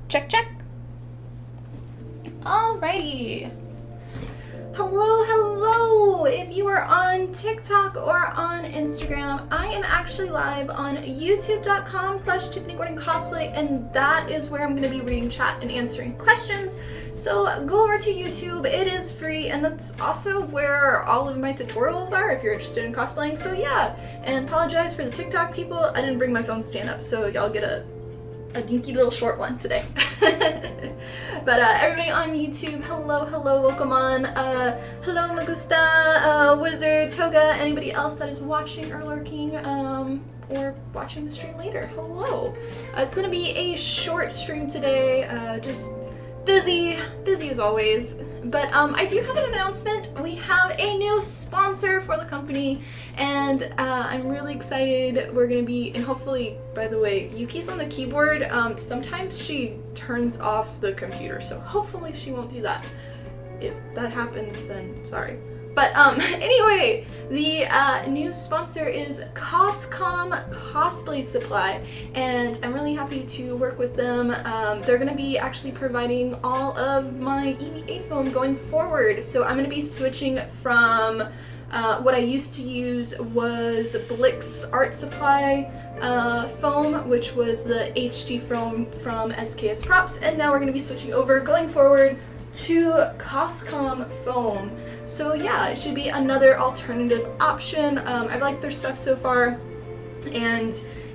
Check, check. Alrighty. Hello, hello! If you are on TikTok or on Instagram, I am actually live on youtube.com/Tiffany Gordon Cosplay, and that is where I'm going to be reading chat and answering questions. So go over to YouTube, it is free, and that's also where all of my tutorials are if you're interested in cosplaying. So yeah, and apologize for the TikTok people, I didn't bring my phone stand up, so y'all get a dinky little short one today. But everybody on YouTube, hello, hello, welcome on. Hello, Magusta, Wizard, Toga, anybody else that is watching or lurking, or watching the stream later, hello. It's gonna be a short stream today, just busy as always. But I do have an announcement. We have a new sponsor for the company, and I'm really excited. We're gonna be, and hopefully, by the way, Yuki's on the keyboard. Sometimes she turns off the computer, so hopefully she won't do that. If that happens, then sorry. But anyway, the new sponsor is Cosplay Supply, and I'm really happy to work with them. They're going to be actually providing all of my EVA foam going forward. So I'm going to be switching from what I used to use was Blix Art Supply foam, which was the HD foam from SKS Props, and now we're going to be switching over going forward to Coscom foam. So yeah, it should be another alternative option. I've liked their stuff so far, and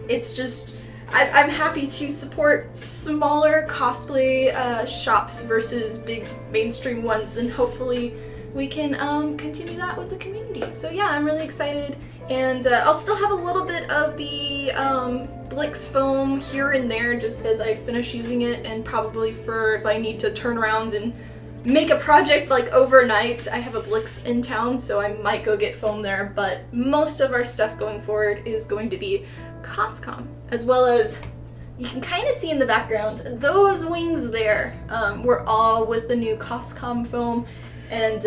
it's just, I'm happy to support smaller cosplay shops versus big mainstream ones, and hopefully we can continue that with the community. So yeah, I'm really excited, and I'll still have a little bit of the Blix foam here and there just as I finish using it, and probably for if I need to turn around and make a project like overnight. I have a Blix in town, so I might go get foam there, but most of our stuff going forward is going to be Coscom, as well as, you can kind of see in the background, those wings there were all with the new Coscom foam, and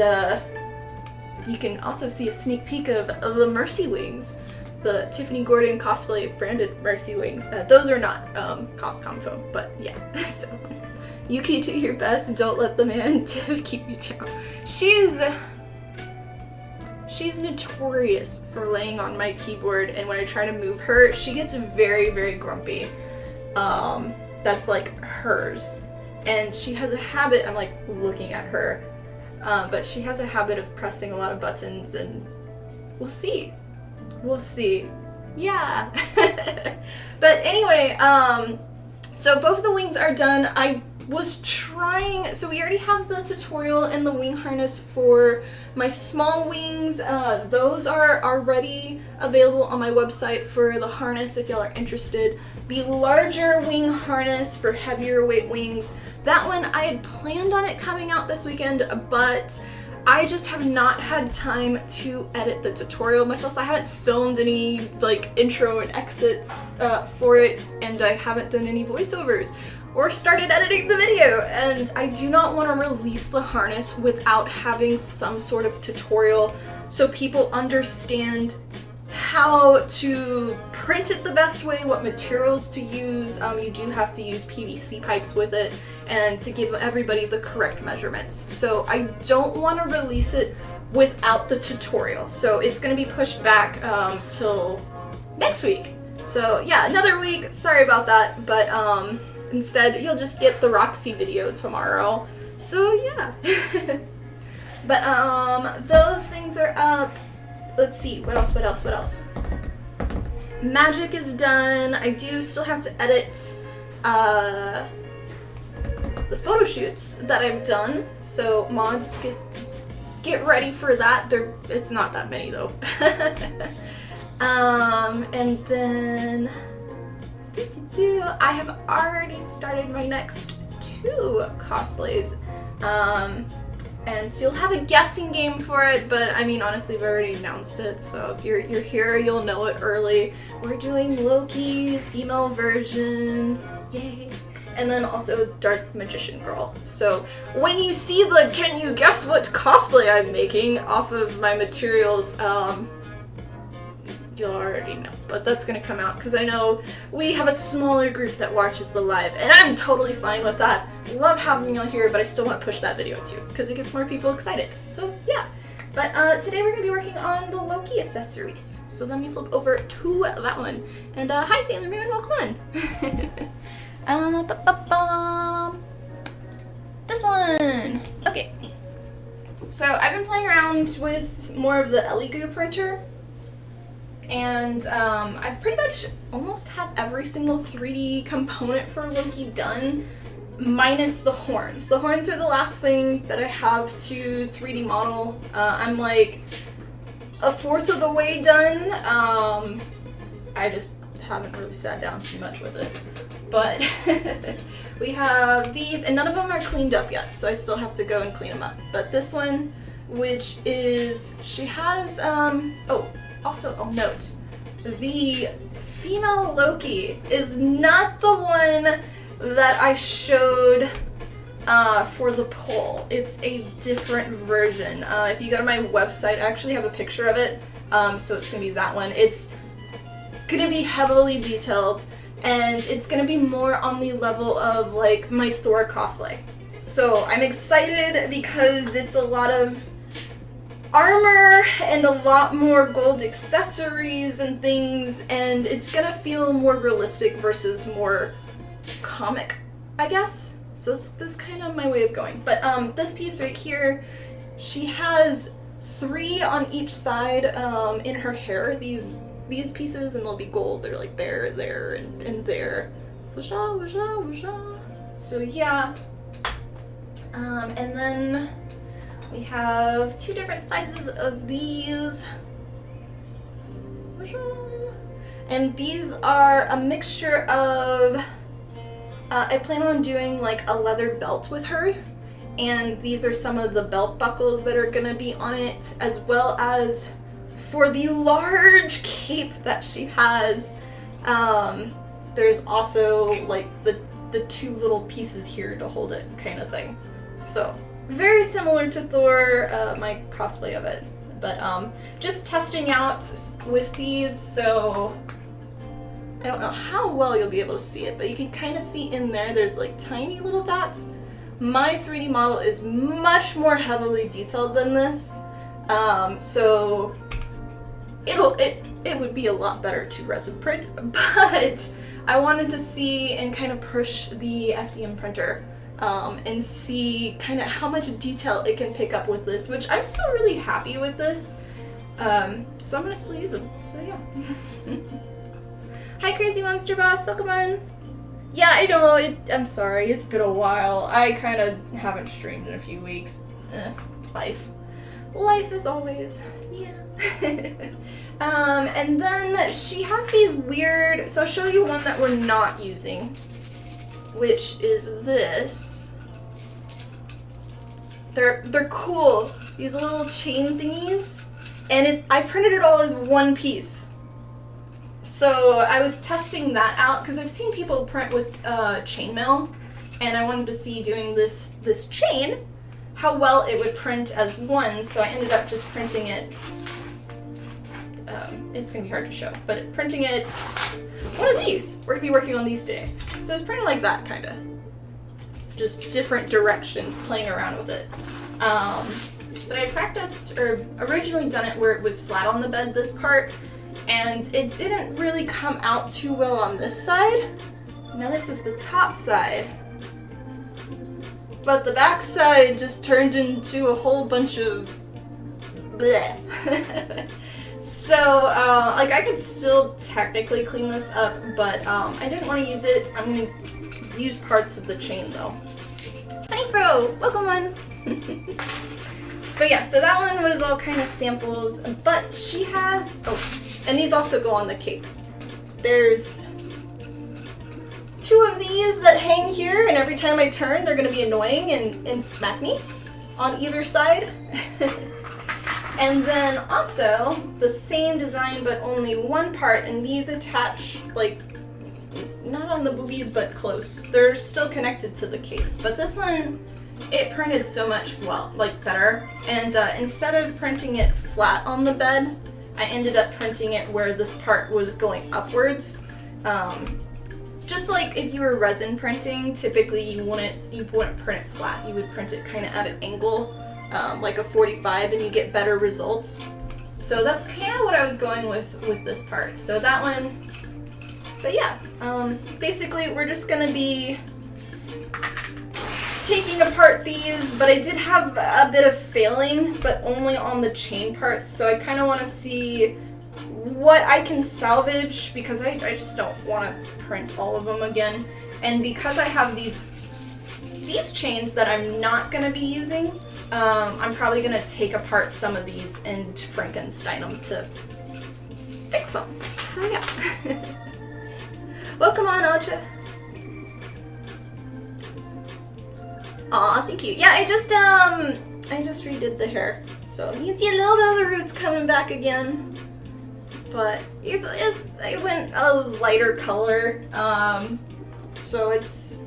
you can also see a sneak peek of the Mercy wings, the Tiffany Gordon cosplay branded Mercy wings. Those are not Coscom foam, but yeah, so Yuki, do your best, don't let the man keep you down. She's notorious for laying on my keyboard, and when I try to move her, she gets very, very grumpy. That's like hers. And she has a habit, I'm like looking at her, but she has a habit of pressing a lot of buttons, and we'll see. We'll see. Yeah. But anyway, so both of the wings are done. I was trying, so we already have the tutorial and the wing harness for my small wings. Those are already available on my website for the harness if y'all are interested. The larger wing harness for heavier weight wings, that one I had planned on it coming out this weekend, but I just have not had time to edit the tutorial, much less I haven't filmed any like intro and exits for it, and I haven't done any voiceovers or started editing the video, and I do not want to release the harness without having some sort of tutorial so people understand how to print it the best way, what materials to use. You do have to use PVC pipes with it, and to give everybody the correct measurements. So I don't want to release it without the tutorial, so it's going to be pushed back till next week. So yeah, another week, sorry about that, but instead, you'll just get the Roxy video tomorrow. So yeah. But those things are up. Let's see, what else? Magic is done. I do still have to edit the photo shoots that I've done. So mods, get ready for that. It's not that many though. And then I have already started my next 2 cosplays, and you'll have a guessing game for it, but I mean, honestly, we've already announced it, so if you're here, you'll know it early. We're doing Loki, female version, yay, and then also Dark Magician Girl. So when you see the "can you guess what cosplay I'm making" off of my materials, you'll already know, but that's gonna come out because I know we have a smaller group that watches the live, and I'm totally fine with that. Love having y'all here, but I still want to push that video too because it gets more people excited. So yeah, but today we're gonna be working on the Loki accessories. So let me flip over to that one. And hi Sailor Moon, welcome on. This one. Okay. So I've been playing around with more of the Ellie Goo printer. And I've pretty much almost have every single 3D component for Loki done, minus the horns. The horns are the last thing that I have to 3D model. I'm like a fourth of the way done. I just haven't really sat down too much with it. But we have these, and none of them are cleaned up yet, so I still have to go and clean them up. But this one, which is, she has, oh, also, I'll note, the female Loki is not the one that I showed for the poll. It's a different version. If you go to my website, I actually have a picture of it, so it's going to be that one. It's going to be heavily detailed, and it's going to be more on the level of like my Thor cosplay. So I'm excited because it's a lot of armor and a lot more gold accessories and things, and it's gonna feel more realistic versus more comic, I guess. So that's kind of my way of going. But this piece right here, she has 3 on each side in her hair, these pieces, and they'll be gold. They're like there, and there. Whoosha, whoosha, whoosha. So yeah. And then we have 2 different sizes of these. And these are a mixture of, I plan on doing like a leather belt with her. And these are some of the belt buckles that are gonna be on it, as well as for the large cape that she has. There's also like the 2 little pieces here to hold it kind of thing. So very similar to Thor, my cosplay of it, but just testing out with these, so I don't know how well you'll be able to see it, but you can kind of see in there's like tiny little dots. My 3D model is much more heavily detailed than this, so it would be a lot better to resin print, but I wanted to see and kind of push the FDM printer and see kind of how much detail it can pick up with this, which I'm still really happy with this. So I'm gonna still use them. So yeah. Hi Crazy Monster Boss, welcome on. Yeah, I know, I'm sorry, it's been a while. I kind of haven't streamed in a few weeks. Life. Life as always. Yeah. And then she has these weird, so I'll show you one that we're not using, which is this. They're cool. These little chain thingies, and I printed it all as one piece. So I was testing that out because I've seen people print with chainmail, and I wanted to see doing this chain how well it would print as one. So I ended up just printing it. It's gonna be hard to show, but printing it. One of these. We're gonna be working on these today. So it's printed like that, kind of. Just different directions, playing around with it. But I practiced, or originally done it where it was flat on the bed, this part, and it didn't really come out too well on this side. Now this is the top side. But the back side just turned into a whole bunch of bleh. So, like, I could still technically clean this up, but I didn't want to use it. I'm going to use parts of the chain, though. Honey Fro, welcome on! But yeah, so that one was all kind of samples, but she has, oh, and these also go on the cape. There's 2 of these that hang here, and every time I turn, they're going to be annoying and smack me on either side. And then also the same design but only one part, and these attach like not on the boobies but close. They're still connected to the cape, but this one, it printed so much better. And instead of printing it flat on the bed, I ended up printing it where this part was going upwards. Just like if you were resin printing, typically you wouldn't print it flat. You would print it kind of at an angle, like a 45, and you get better results. So that's kind of what I was going with this part. So that one, but yeah, basically we're just gonna be taking apart these, but I did have a bit of failing, but only on the chain parts. So I kind of want to see what I can salvage, because I just don't want to print all of them again. And because I have these chains that I'm not going to be using, I'm probably going to take apart some of these and Frankenstein them to fix them. So yeah. Welcome on, Acha. Aw, thank you. Yeah, I just redid the hair, so you can see a little bit of the roots coming back again. But I went a lighter color, so it's,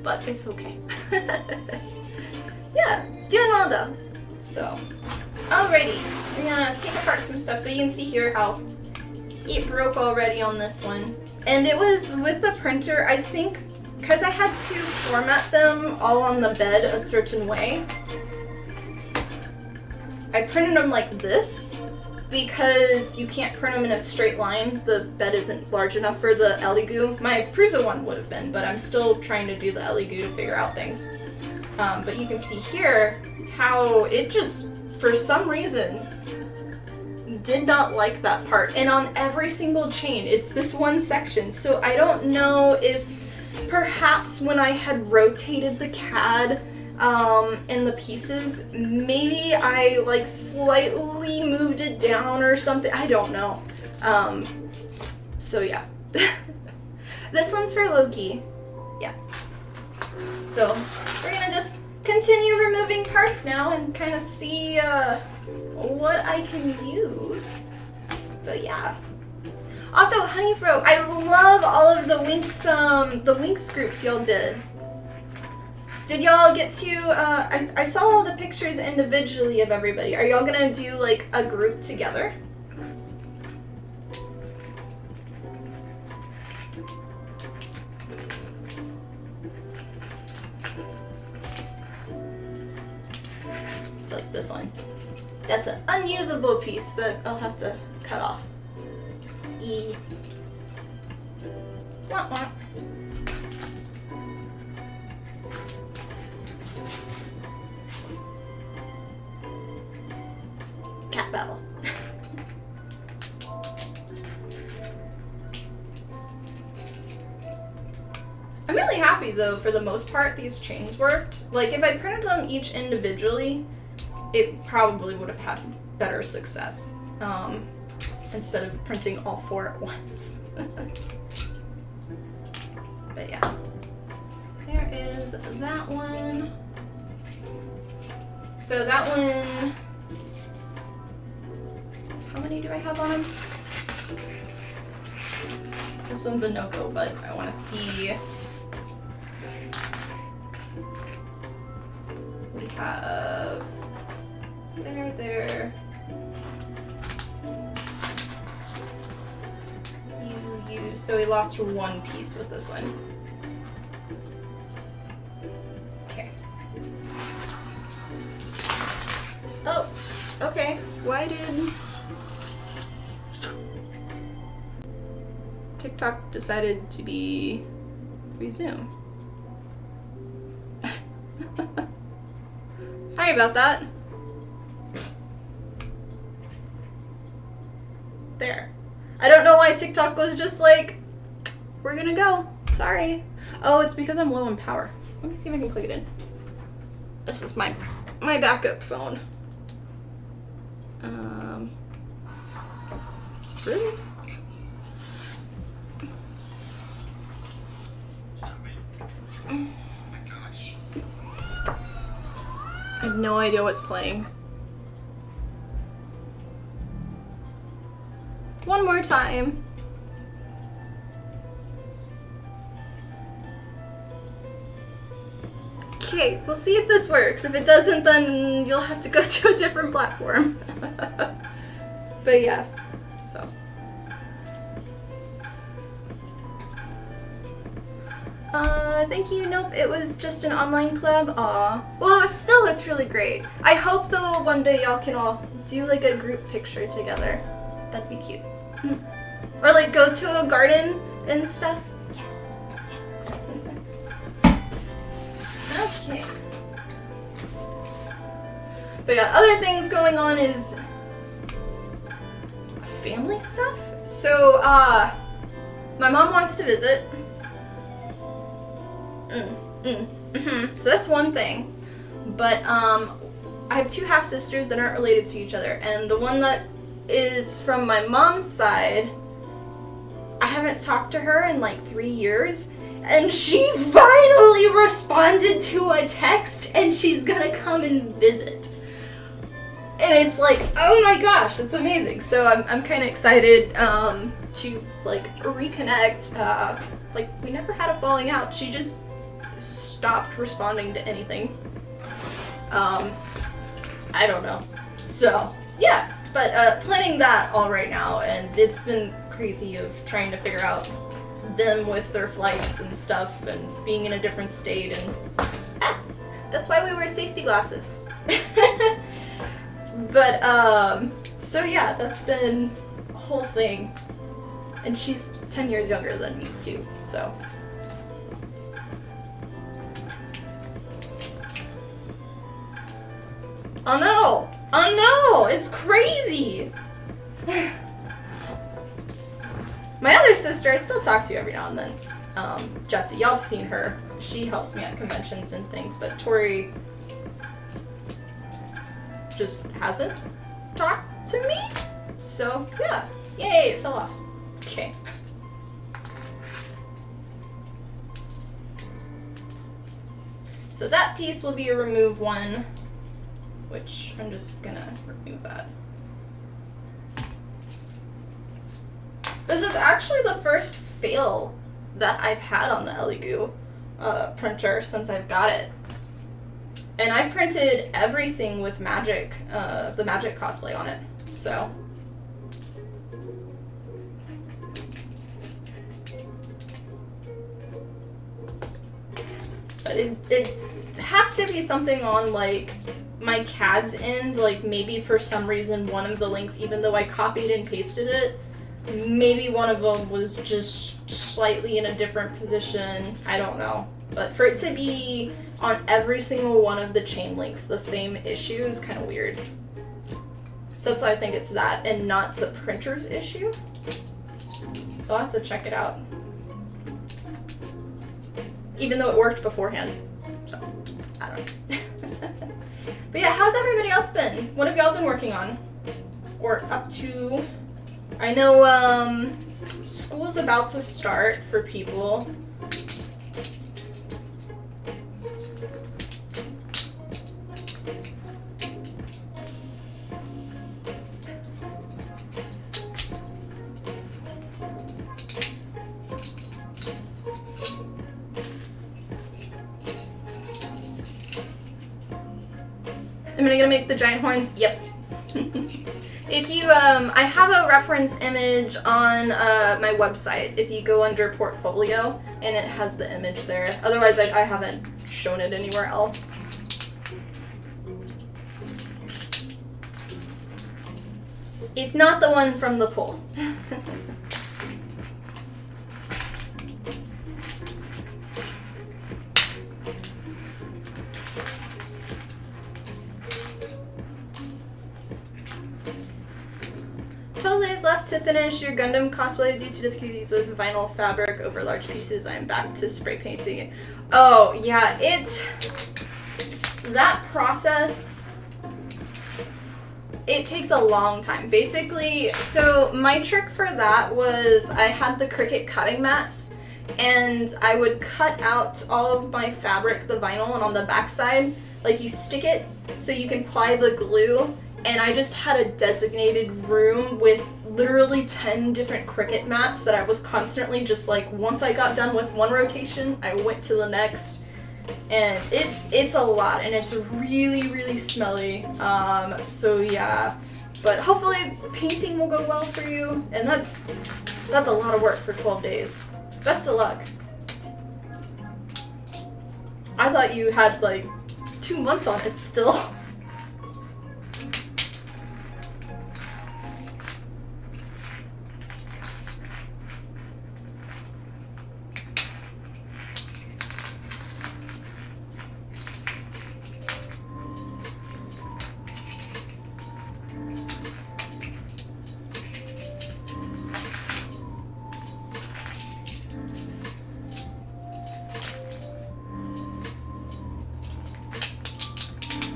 but it's okay. Yeah, doing well though. So, alrighty, we're gonna take apart some stuff so you can see here how it broke already on this one. And it was with the printer, I think, because I had to format them all on the bed a certain way. I printed them like this because you can't print them in a straight line. The bed isn't large enough for the Elegoo. My Prusa one would have been, but I'm still trying to do the Elegoo to figure out things. But you can see here how it just, for some reason, did not like that part. And on every single chain, it's this one section. So I don't know if perhaps when I had rotated the CAD in the pieces, maybe I like slightly moved it down or something. I don't know. So yeah. This one's for Loki. Yeah. So we're gonna just continue removing parts now and kind of see what I can use. But yeah. Also, Honeyfro, I love all of the Winx groups y'all did. Did y'all get to, I saw all the pictures individually of everybody. Are y'all gonna do like a group together? It's like this one. That's an unusable piece that I'll have to cut off. E. Wah, wah. Cat battle. I'm really happy though, for the most part, these chains worked. Like if I printed them each individually, it probably would have had better success. Instead of printing all four at once. But yeah. There is that one. So that one, how many do I have on him? This one's a no-go, but I want to see. We have there. So we lost one piece with this one. Okay. Oh, okay. Why did TikTok decided to be resume? Sorry about that. There. I don't know why TikTok was just like, we're gonna go. Sorry. Oh, it's because I'm low on power. Let me see if I can plug it in. This is my backup phone. Really? I have no idea what's playing. One more time. Okay, we'll see if this works. If it doesn't, then you'll have to go to a different platform. But yeah, so. Thank you. Nope, it was just an online club. Aw. Well, it's really great. I hope though one day y'all can all do like a group picture together. That'd be cute. Or like go to a garden and stuff. Yeah. Okay. But yeah, other things going on is family stuff. So, my mom wants to visit. So that's one thing. But, I have two half-sisters that aren't related to each other. And the one that is from my mom's side, I haven't talked to her in like 3 years. And she finally responded to a text and she's gonna come and visit. And it's like, oh my gosh, that's amazing. So I'm kind of excited to like reconnect. Like we never had a falling out. She just stopped responding to anything. I don't know. So yeah, but planning that all right now, and it's been crazy of trying to figure out them with their flights and stuff and being in a different state, and that's why we wear safety glasses. But, so yeah, that's been a whole thing. And she's 10 years younger than me, too, so. Oh no! Oh no! It's crazy! My other sister, I still talk to every now and then. Jessie, y'all have seen her. She helps me at conventions and things, but Tori just hasn't talked to me. So yeah, yay, it fell off. Okay. So that piece will be a remove one, which I'm just gonna remove that. This is actually the first fail that I've had on the Elegoo printer since I've got it. And I printed everything with Magic, the Magic cosplay on it, so. But it has to be something on, like, my CAD's end, like, maybe for some reason one of the links, even though I copied and pasted it, maybe one of them was just slightly in a different position, I don't know. But for it to be on every single one of the chain links the same issue is kind of weird. So that's why I think it's that and not the printer's issue. So I'll have to check it out. Even though it worked beforehand. So, I don't know. But yeah, how's everybody else been? What have y'all been working on? Or up to? I know school's about to start for people. Am I gonna make the giant horns? Yep. If you, I have a reference image on my website. If you go under portfolio, and it has the image there. Otherwise, I haven't shown it anywhere else. It's not the one from the pool. Left to finish your Gundam cosplay due to difficulties with vinyl fabric over large pieces. I am back to spray painting it. Oh yeah, that process, it takes a long time. Basically, so my trick for that was I had the Cricut cutting mats and I would cut out all of my fabric, the vinyl, and on the back side, like you stick it so you can apply the glue. And I just had a designated room with literally 10 different Cricut mats that I was constantly just like, once I got done with one rotation, I went to the next. And it's a lot, and it's really, really smelly. So yeah, But hopefully painting will go well for you. And that's a lot of work for 12 days. Best of luck. I thought you had like 2 months on it still.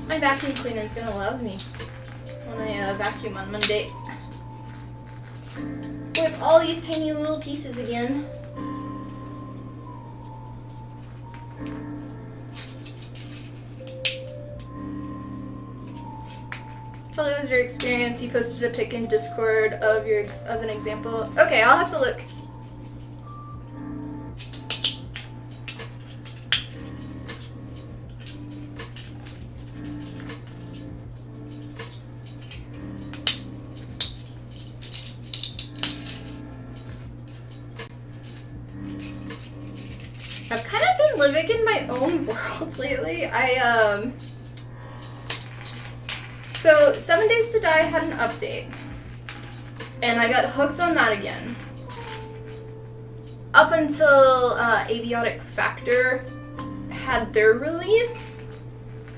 My vacuum cleaner is gonna love me when I vacuum on Monday. With all these tiny little pieces again. Totally was your experience. You posted a pic in Discord of an example. Okay, I'll have to look. I've kind of been living in my own world lately. So 7 Days to Die had an update, and I got hooked on that again. Up until Aviotic Factor had their release,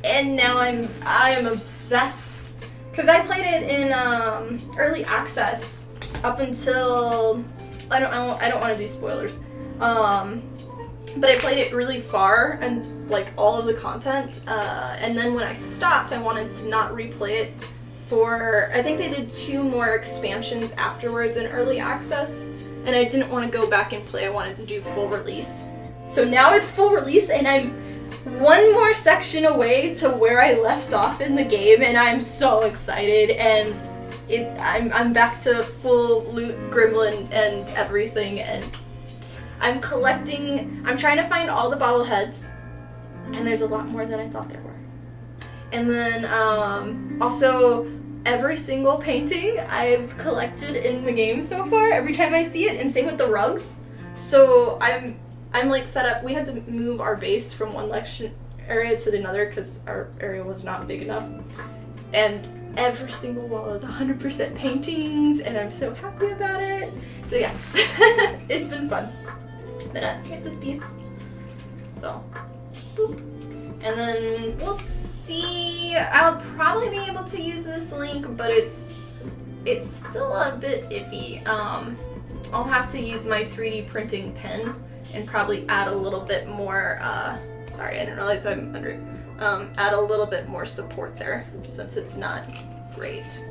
and now I am obsessed. Cause I played it in early access up until I don't want to do spoilers. But I played it really far and like all of the content, and then when I stopped, I wanted to not replay it for, I think they did 2 more expansions afterwards in early access, and I didn't want to go back and play. I wanted to do full release. So now it's full release, and I'm 1 more section away to where I left off in the game, and I'm so excited, and I'm back to full loot gremlin and everything, and I'm trying to find all the bobbleheads, and there's a lot more than I thought there were. And then also every single painting I've collected in the game so far, every time I see it, and same with the rugs. So I'm like set up. We had to move our base from one lecture area to another because our area was not big enough. And every single wall is 100% paintings, and I'm so happy about it. So yeah, it's been fun. But here's this piece. So, boop. And then we'll see. I'll probably be able to use this link, but it's still a bit iffy. I'll have to use my 3D printing pen and probably add a little bit more, sorry, I didn't realize I'm under it. Add a little bit more support there since it's not great.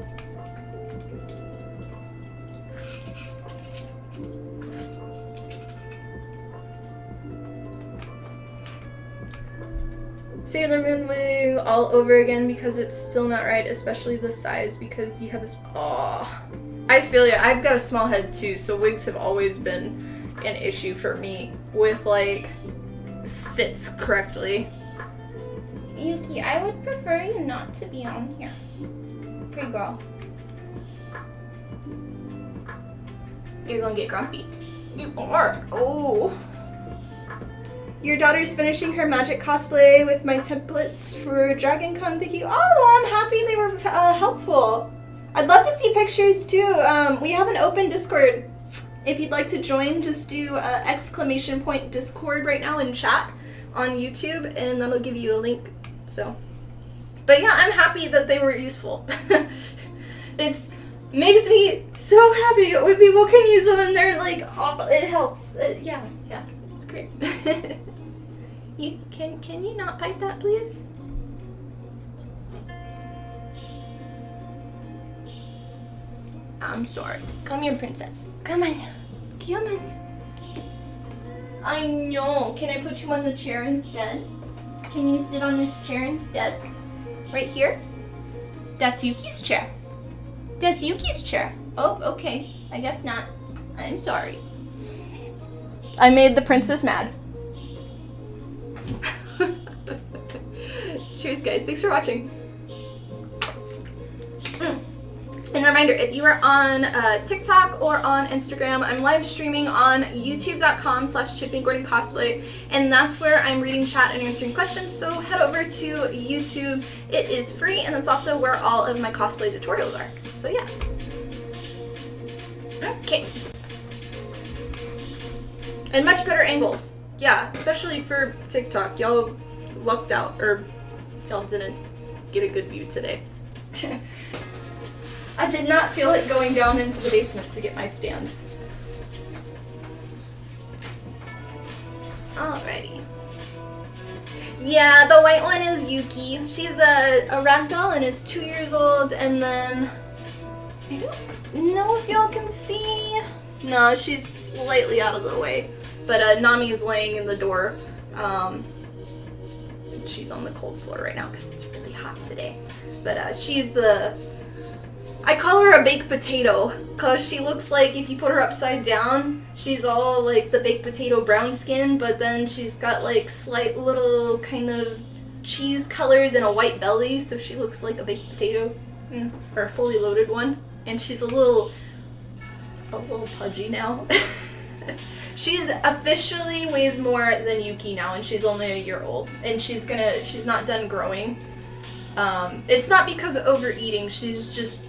Sailor Moon wig all over again because it's still not right, especially the size because you have I feel ya. I've got a small head too, so wigs have always been an issue for me with like fits correctly. Yuki, I would prefer you not to be on here. Pretty girl. You're gonna get grumpy. You are. Oh. Your daughter's finishing her magic cosplay with my templates for Dragon Con. Thank you. Oh, well, I'm happy they were helpful. I'd love to see pictures too. We have an open Discord. If you'd like to join, just do ! Discord right now in chat on YouTube, and that'll give you a link. So, but yeah, I'm happy that they were useful. It makes me so happy when people can use them and they're like, oh, it helps. Yeah, it's great. Can you not pipe that, please? I'm sorry. Come here, princess. Come on. Come on. I know. Can I put you on the chair instead? Can you sit on this chair instead? Right here? That's Yuki's chair. That's Yuki's chair. Oh, okay. I guess not. I'm sorry. I made the princess mad. Cheers, guys. Thanks for watching. And reminder, if you are on TikTok or on Instagram, I'm live streaming on youtube.com/Tiffany Gordon Cosplay, and that's where I'm reading chat and answering questions, so head over to YouTube. It is free, and that's also where all of my cosplay tutorials are. So yeah. Okay. And much better angles. Yeah, especially for TikTok. Y'all lucked out, or y'all didn't get a good view today. I did not feel like going down into the basement to get my stand. Alrighty. Yeah, the white one is Yuki. She's a ragdoll and is 2 years old, and then I don't know if y'all can see. No, she's slightly out of the way. But Nami's laying in the door. She's on the cold floor right now because it's really hot today. But she's I call her a baked potato because she looks like if you put her upside down, she's all like the baked potato brown skin, but then she's got like slight little kind of cheese colors and a white belly, so she looks like a baked potato, or a fully loaded one. And she's a little pudgy now. She's officially weighs more than Yuki now, and she's only a year old, and she's not done growing. It's not because of overeating, she's just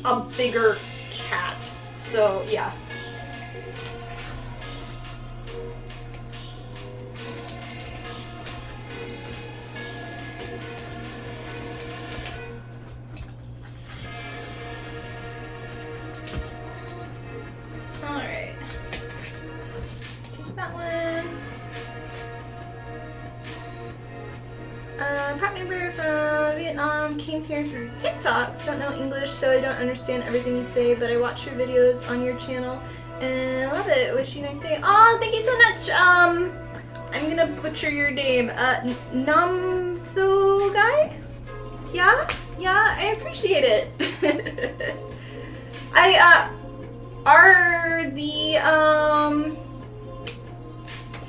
a bigger cat. So yeah. Alright. Take that one. Prop member from Vietnam, came here through TikTok. Don't know English, so I don't understand everything you say, but I watch your videos on your channel and I love it. Wish you a nice day. Oh, thank you so much. I'm gonna butcher your name. Namtho guy? Yeah, I appreciate it.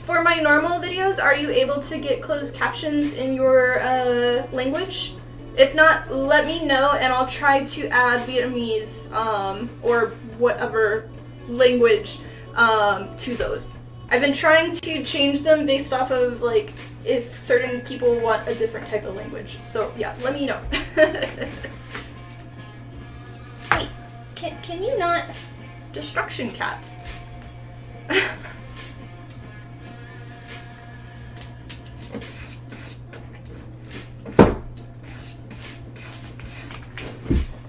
For my normal videos, are you able to get closed captions in your language? If not, let me know and I'll try to add Vietnamese or whatever language to those. I've been trying to change them based off of like if certain people want a different type of language. So yeah, let me know. Hey, can you not? Destruction cat.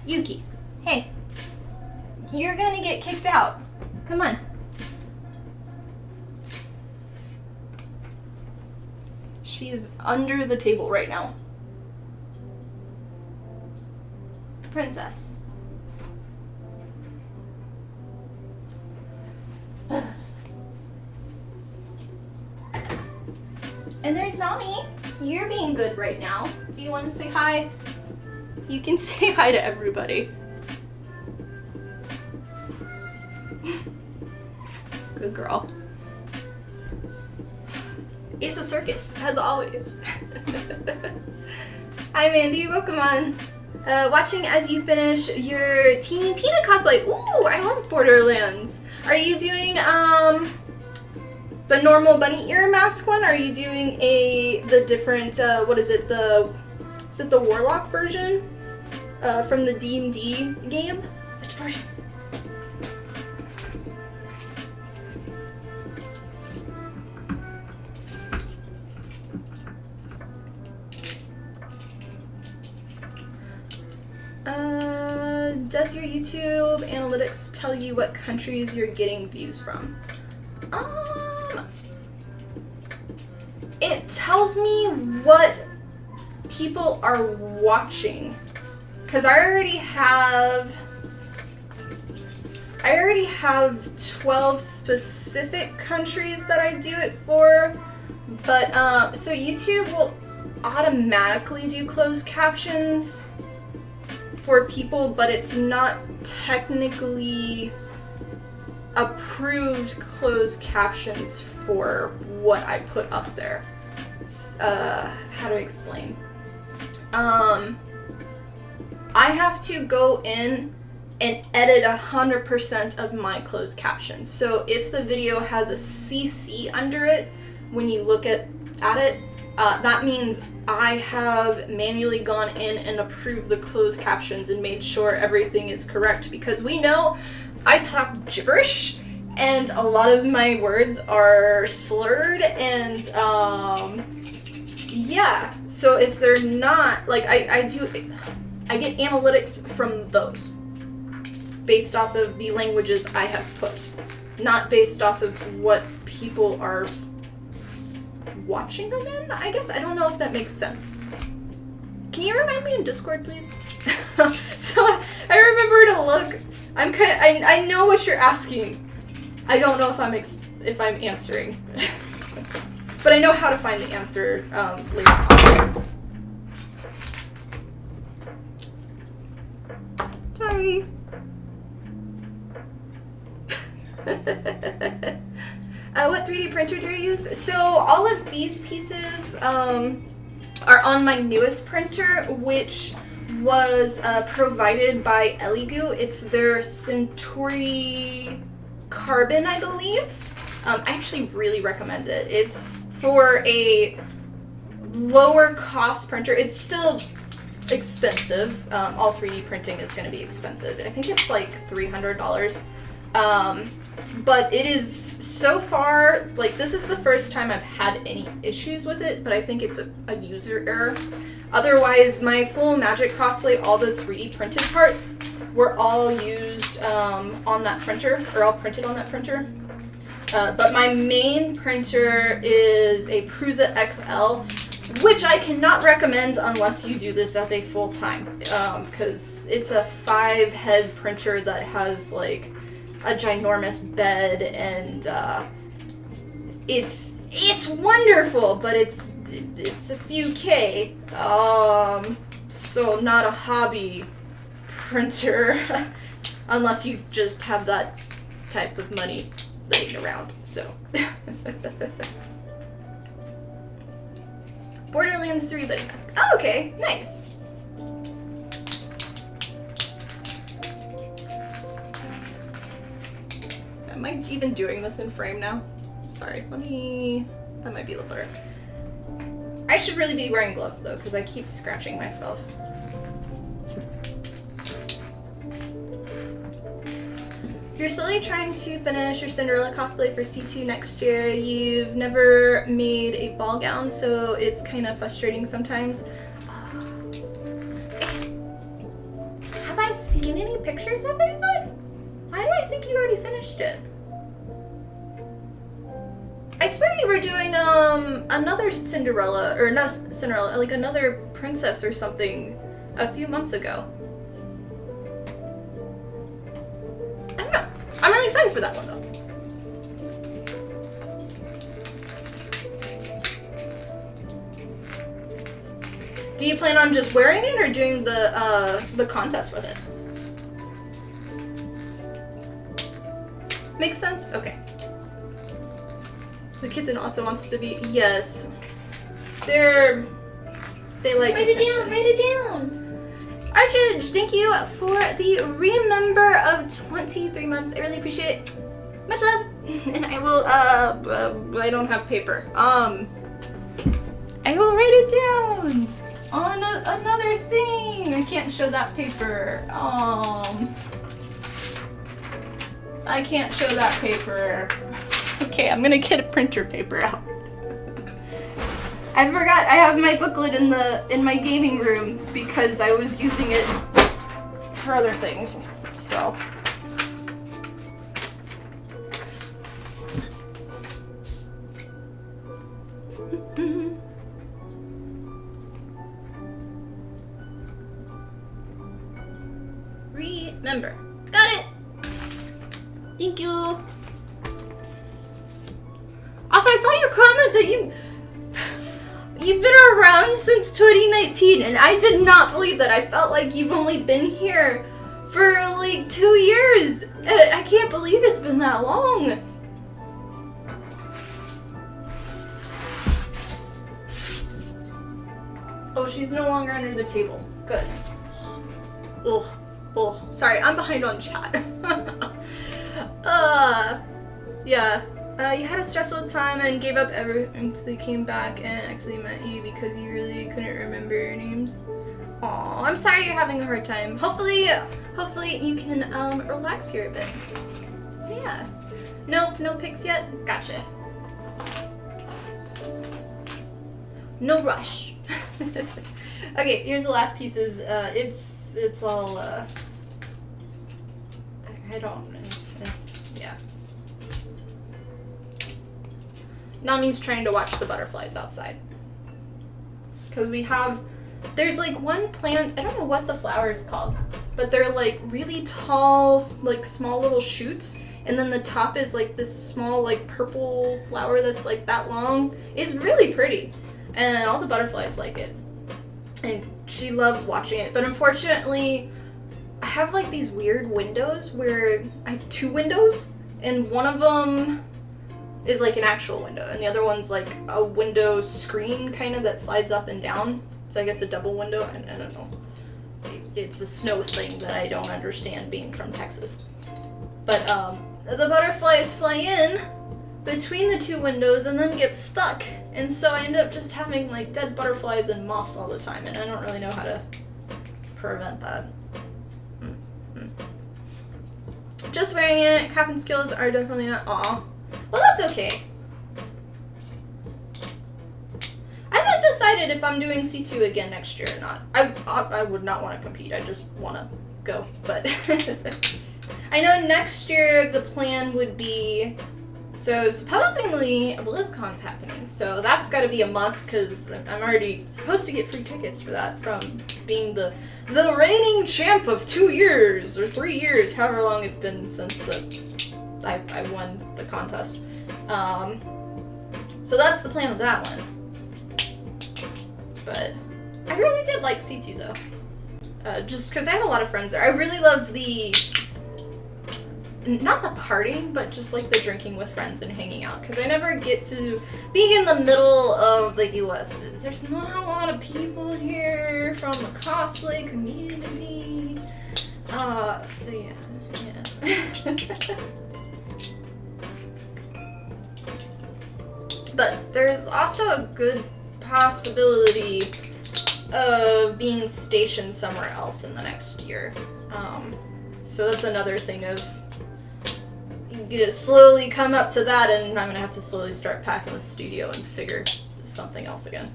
Yuki, hey, you're gonna get kicked out. Come on. She's under the table right now. Princess. And there's Nami. You're being good right now. Do you want to say hi? You can say hi to everybody. Good girl. It's a circus, as always. Hi Mandy, welcome on. Watching as you finish your Teeny Tina cosplay. Ooh, I love Borderlands. Are you doing the normal bunny ear mask one? Or are you doing the different what is it the Warlock version from the D&D game? Which version? Does your YouTube analytics tell you what countries you're getting views from? It tells me what people are watching, because I already have 12 specific countries that I do it for, but so YouTube will automatically do closed captions for people, but it's not technically approved closed captions for what I put up there. How to explain? I have to go in and edit 100% of my closed captions. So if the video has a CC under it, when you look at it, that means I have manually gone in and approved the closed captions and made sure everything is correct, because we know I talk gibberish and a lot of my words are slurred, and yeah, so if they're not, like, I get analytics from those based off of the languages I have put, not based off of what people are watching them in, I guess. I don't know if that makes sense. Can you remind me in Discord, please? So I remember to look. I know what you're asking. I don't know if I'm answering, but I know how to find the answer later on. Sorry. What 3D printer do you use? So all of these pieces are on my newest printer, which was provided by Elegoo. It's their Centauri Carbon, I believe. I actually really recommend it. It's for a lower cost printer. It's still expensive. All 3D printing is going to be expensive. I think it's like $300. But it is, so far, like, this is the first time I've had any issues with it, but I think it's a user error. Otherwise, my full Magic cosplay, all the 3D printed parts were all used on that printer, or all printed on that printer. But my main printer is a Prusa XL, which I cannot recommend unless you do this as a full-time, because it's a 5-head printer that has, like, a ginormous bed, and it's wonderful, but it's a few K, so not a hobby printer unless you just have that type of money laying around. So Borderlands 3 buddy mask. Oh, okay, nice. Am I even doing this in frame now? Sorry, that might be a little better. I should really be wearing gloves though, because I keep scratching myself. You're slowly trying to finish your Cinderella cosplay for C2 next year. You've never made a ball gown, so it's kind of frustrating sometimes. Have I seen any pictures of it yet? Why do I think you already finished it? I swear you were doing another Cinderella, or not Cinderella, like another princess or something a few months ago. I don't know. I'm really excited for that one though. Do you plan on just wearing it or doing the contest with it? Makes sense? Okay. The kitten also wants to be, yes. They like Write attention. it down, write it down. Archage, thank you for the remember of 23 months. I really appreciate it. Much love. And I will, I don't have paper. I will write it down on another thing. I can't show that paper. I can't show that paper. Okay, I'm gonna get a printer paper out. I forgot I have my booklet in my gaming room because I was using it for other things. So remember. Got it. Thank you. Also, I saw your comment that you've been around since 2019, and I did not believe that. I felt like you've only been here for like 2 years. I can't believe it's been that long. Oh, she's no longer under the table. Good. Oh, sorry, I'm behind on chat. Yeah. You had a stressful time and gave up until you came back and actually met you because you really couldn't remember your names. Aw, I'm sorry you're having a hard time. Hopefully you can relax here a bit. Yeah. Nope, no pics yet? Gotcha. No rush. Okay, here's the last pieces. It's all I don't yeah. Nami's trying to watch the butterflies outside. Cause there's like one plant, I don't know what the flower is called, but they're like really tall, like small little shoots, and then the top is like this small like purple flower that's like that long. It's really pretty, and all the butterflies like it, and she loves watching it. But unfortunately, I have like these weird windows where I have two windows, and one of them is like an actual window, and the other one's like a window screen kind of that slides up and down. So I guess a double window, I don't know. It's a snow thing that I don't understand being from Texas. But the butterflies fly in between the two windows and then get stuck. And so I end up just having like dead butterflies and moths all the time, and I don't really know how to prevent that. Just wearing it, crafting skills are definitely not, aw. Well, that's okay. I haven't decided if I'm doing C2 again next year or not. I would not want to compete, I just want to go, but I know next year the plan would be, so supposedly BlizzCon's happening, so that's got to be a must because I'm already supposed to get free tickets for that from being the reigning champ of 2 years or 3 years, however long it's been since I won the contest. So that's the plan with that one. But I really did like C2 though. Just because I have a lot of friends there. I really loved not the partying, but just like the drinking with friends and hanging out. Because I never get to, being in the middle of the US, there's not a lot of people here from the cosplay community. So yeah. But there's also a good possibility of being stationed somewhere else in the next year. So that's another thing of, you get to slowly come up to that, and I'm gonna have to slowly start packing the studio and figure something else again.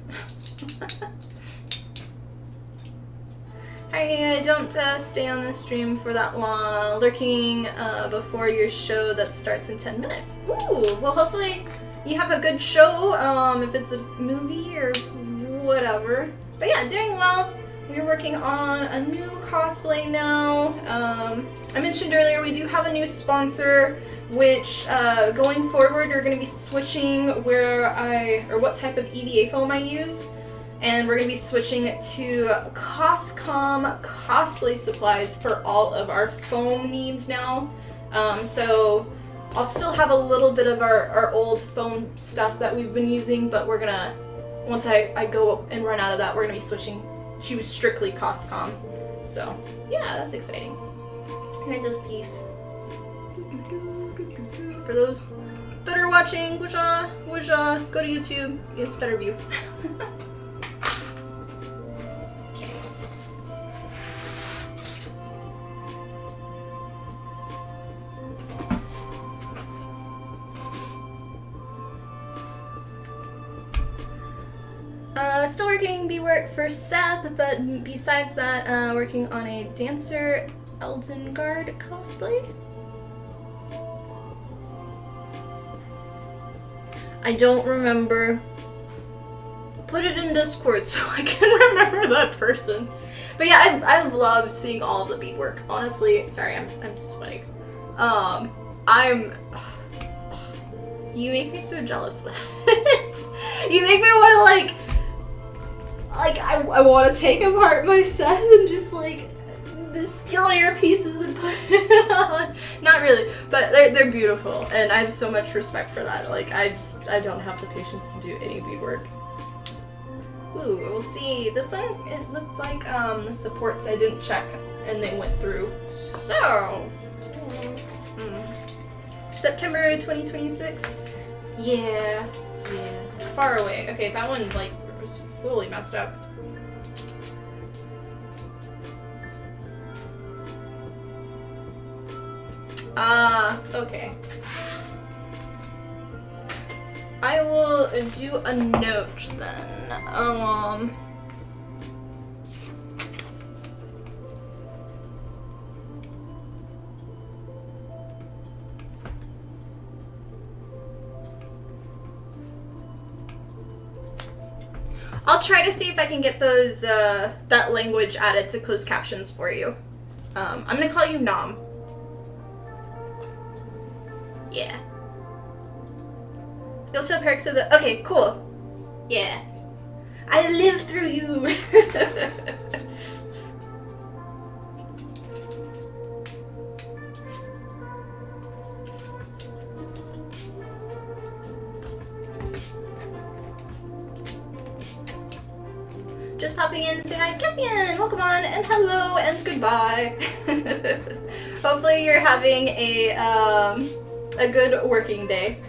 Hi, don't stay on the stream for that long. Lurking before your show that starts in 10 minutes. Ooh, well hopefully you have a good show, if it's a movie or whatever. But yeah, doing well. We're working on a new cosplay now. I mentioned earlier we do have a new sponsor, which going forward we're going to be switching what type of EVA foam I use. And we're going to be switching to Coscom cosplay supplies for all of our foam needs now. So I'll still have a little bit of our old foam stuff that we've been using, but we're gonna, once I go and run out of that, we're gonna be switching to strictly Coscom. So yeah, that's exciting. Here's this piece. For those that are watching, which go to YouTube, it's better view. Still working B-work for Seth, but besides that, working on a Dancer Elden Guard cosplay. I don't remember. Put it in Discord so I can remember that person. But yeah, I love seeing all of the beadwork. Honestly, sorry, I'm sweating. You make me so jealous with it. You make me want to I want to take apart my set and just steal your pieces and put it on. Not really, but they're beautiful, and I have so much respect for that. I don't have the patience to do any beadwork. Ooh, we'll see. This one, it looked like the supports I didn't check and they went through. So, September 2026. Yeah. Far away. Okay, that one like was fully messed up. Okay. I will do a note then. I'll try to see if I can get those, that language added to closed captions for you. I'm gonna call you Nom. Yeah. You'll still perks of the. Okay, cool. Yeah. I live through you. Just popping in to say hi, Caspian! Welcome on, and hello, and goodbye. Hopefully you're having a good working day.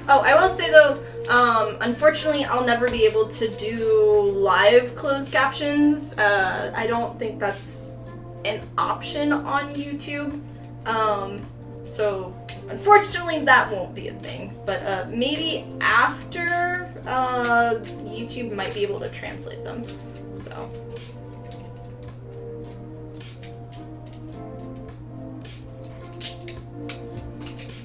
Oh, I will say though, unfortunately I'll never be able to do live closed captions. I don't think that's an option on YouTube. So unfortunately that won't be a thing. But maybe after, YouTube might be able to translate them. So.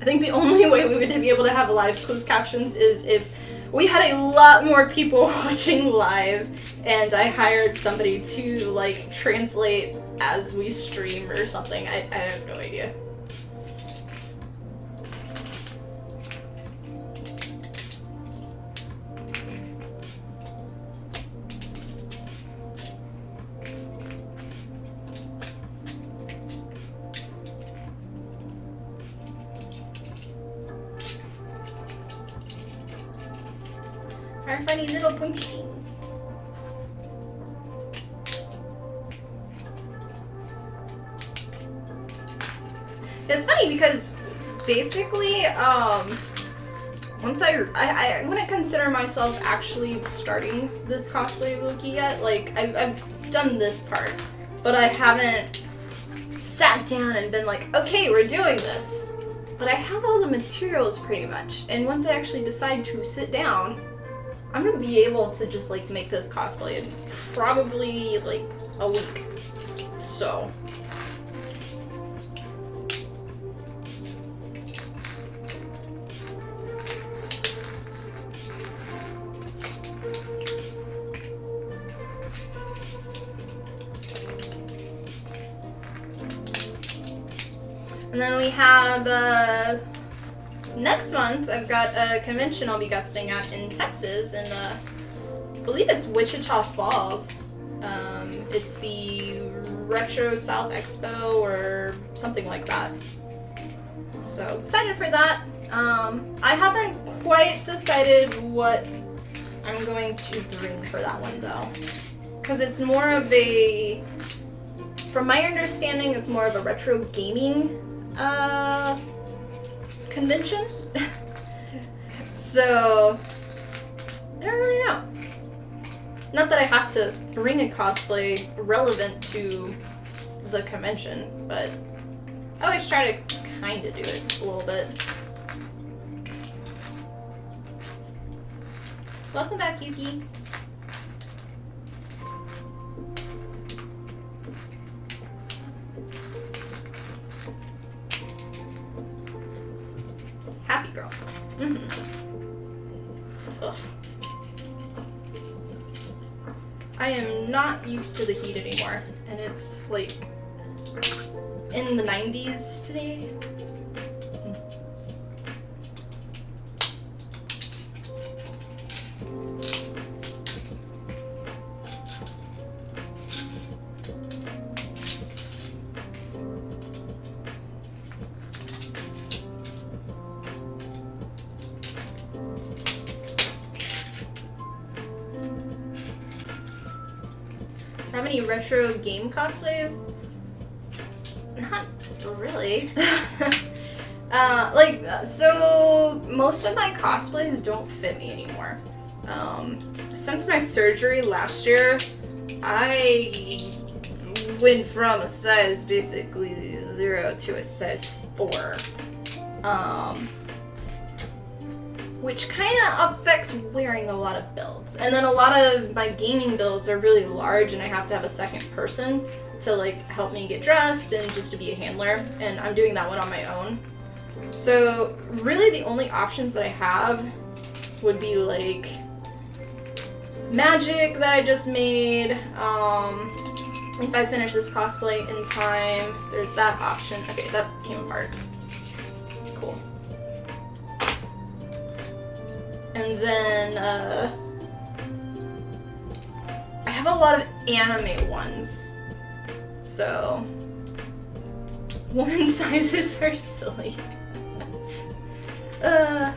I think the only way we would be able to have live closed captions is if we had a lot more people watching live and I hired somebody to like translate as we stream or something. I have no idea. Our funny little pointy jeans. It's funny because basically, once I wouldn't consider myself actually starting this cosplay of Loki yet. Like, I've done this part, but I haven't sat down and been like, okay, we're doing this. But I have all the materials pretty much, and once I actually decide to sit down, I'm gonna be able to just like make this cosplay in probably like a week. So. And then we have, next month, I've got a convention I'll be guesting at in Texas, and I believe it's Wichita Falls. It's the Retro South Expo or something like that. So excited for that. I haven't quite decided what I'm going to bring for that one though, because it's more of a, from my understanding, it's more of a retro gaming convention. So I don't really know. Not that I have to bring a cosplay relevant to the convention, but I always try to kind of do it a little bit. Welcome back, Yuki. Happy girl. Ugh. I am not used to the heat anymore, and it's like in the 90s today. have any retro game cosplays? Not really. So most of my cosplays don't fit me anymore. Since my surgery last year, I went from a size basically 0 to a size 4. Which kind of affects wearing a lot of builds. And then a lot of my gaming builds are really large and I have to have a second person to like help me get dressed and just to be a handler. And I'm doing that one on my own. So really the only options that I have would be like magic that I just made. If I finish this cosplay in time, there's that option. Okay, that came apart. Cool. And then, I have a lot of anime ones. So, woman sizes are silly. Yeah.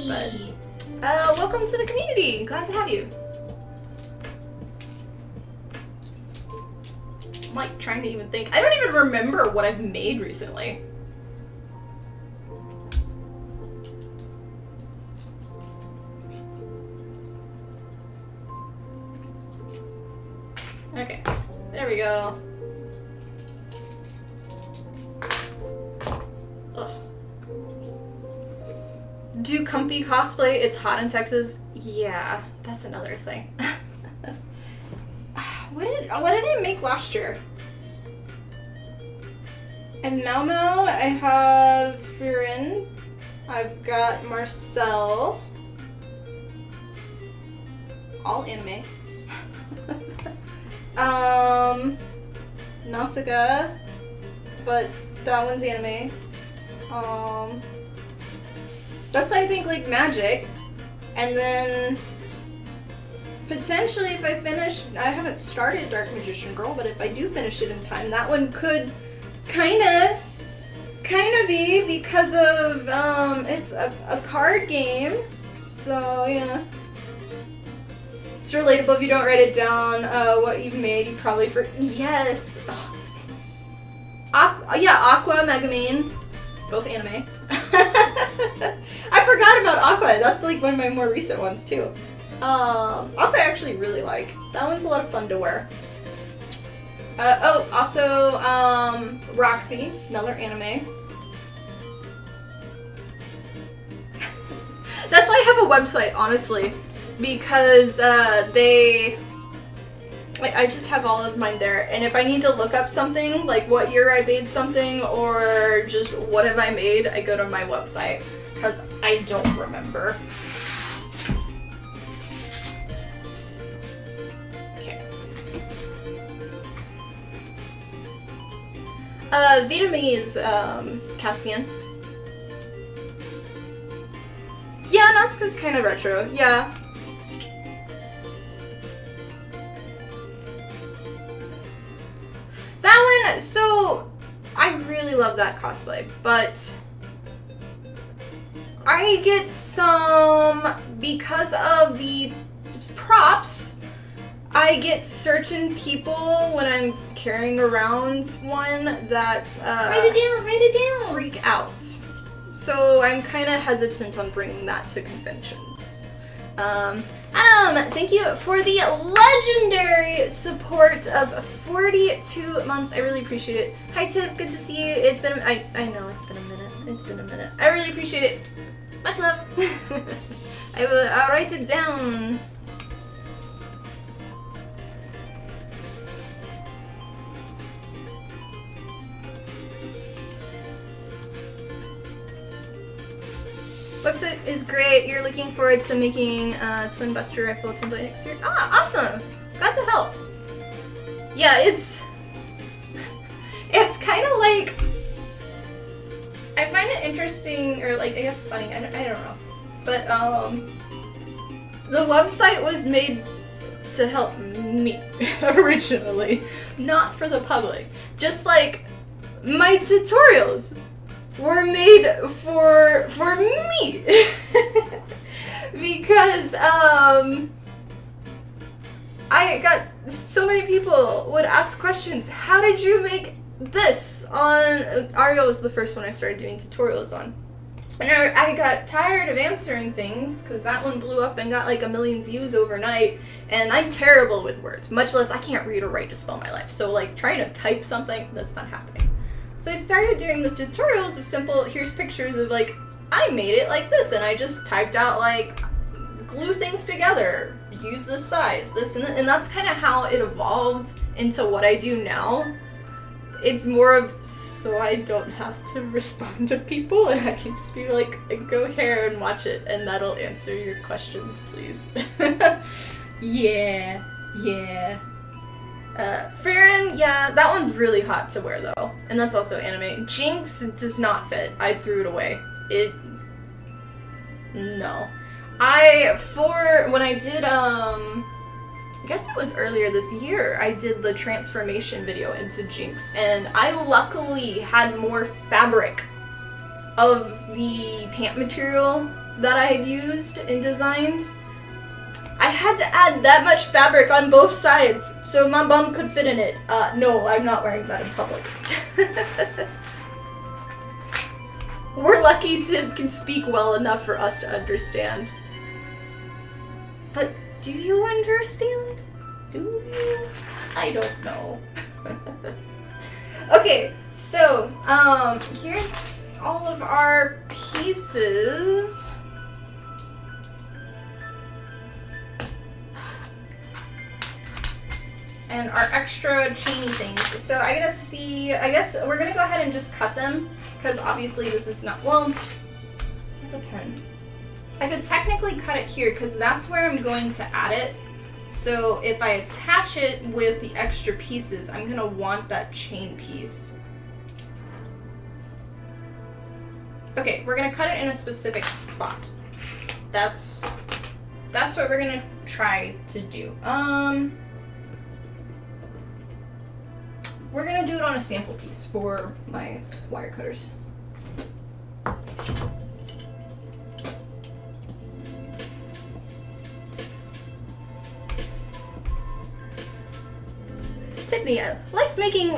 But, welcome to the community. Glad to have you. I'm like trying to even think. I don't even remember what I've made recently. Okay, there we go. Ugh. Do comfy cosplay? It's hot in Texas. Yeah, that's another thing. What did I make last year? And Mau Mau, I have Furin. I've got Marcel. All anime. Nausicaa, but that one's anime. That's I think like magic, and then potentially if I finish, I haven't started Dark Magician Girl, but if I do finish it in time, that one could kinda be because of it's a card game, so yeah. It's relatable if you don't write it down. What you've made, you probably yes. Aqua, Megumin, both anime. I forgot about Aqua. That's like one of my more recent ones too. Aqua I actually really like. That one's a lot of fun to wear. Also Roxy, another anime. That's why I have a website, honestly. Because I just have all of mine there, and if I need to look up something, like what year I made something, or just what have I made, I go to my website, because I don't remember. Okay. Vietnamese, Caspian. Yeah, Nazca's kind of retro, yeah. That one, so I really love that cosplay, but I get some, because of the props, I get certain people when I'm carrying around one that Write it down. freak out. So I'm kind of hesitant on bringing that to conventions. Adam, thank you for the legendary support of 42 months. I really appreciate it. Hi Tiff, good to see you. It's been, I know it's been a minute. It's been a minute. I really appreciate it. Much love. I'll write it down. Website is great. You're looking forward to making Twin Buster Rifle template next year. Ah, awesome! Glad to help. Yeah, it's kind of like, I find it interesting, or like I guess funny. I don't know, but the website was made to help me originally, not for the public. Just like my tutorials were made for me because I got so many people would ask questions. How did you make this on Ario was the first one I started doing tutorials on. And I got tired of answering things because that one blew up and got like 1 million views overnight. And I'm terrible with words, much less I can't read or write to spell my life. So like trying to type something, that's not happening. So I started doing the tutorials of simple, here's pictures of like, I made it like this and I just typed out like, glue things together, use this size, this and that's kind of how it evolved into what I do now. It's more of so I don't have to respond to people and I can just be like, go here and watch it and that'll answer your questions, please. Yeah. Farron, yeah, that one's really hot to wear though. And that's also anime. Jinx does not fit. I threw it away. No. When I did, I guess it was earlier this year, I did the transformation video into Jinx, and I luckily had more fabric of the pant material that I had used and designed. I had to add that much fabric on both sides so my bum could fit in it. No, I'm not wearing that in public. We're lucky Tim can speak well enough for us to understand. But do you understand? Do you? I don't know. Okay, so, here's all of our pieces. And our extra chainy things. So I guess we're gonna go ahead and just cut them, because obviously this is not, well, it depends. I could technically cut it here, because that's where I'm going to add it. So if I attach it with the extra pieces, I'm gonna want that chain piece. Okay, we're gonna cut it in a specific spot. That's what we're gonna try to do. We're gonna do it on a sample piece for my wire cutters. Tiffany likes making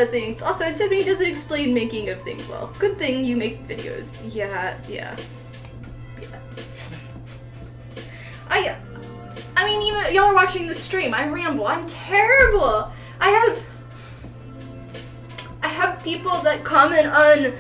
things. Also, Tiffany doesn't explain making of things well. Good thing you make videos. Yeah. I mean, even y'all are watching the stream. I ramble. I'm terrible. I have people that comment on,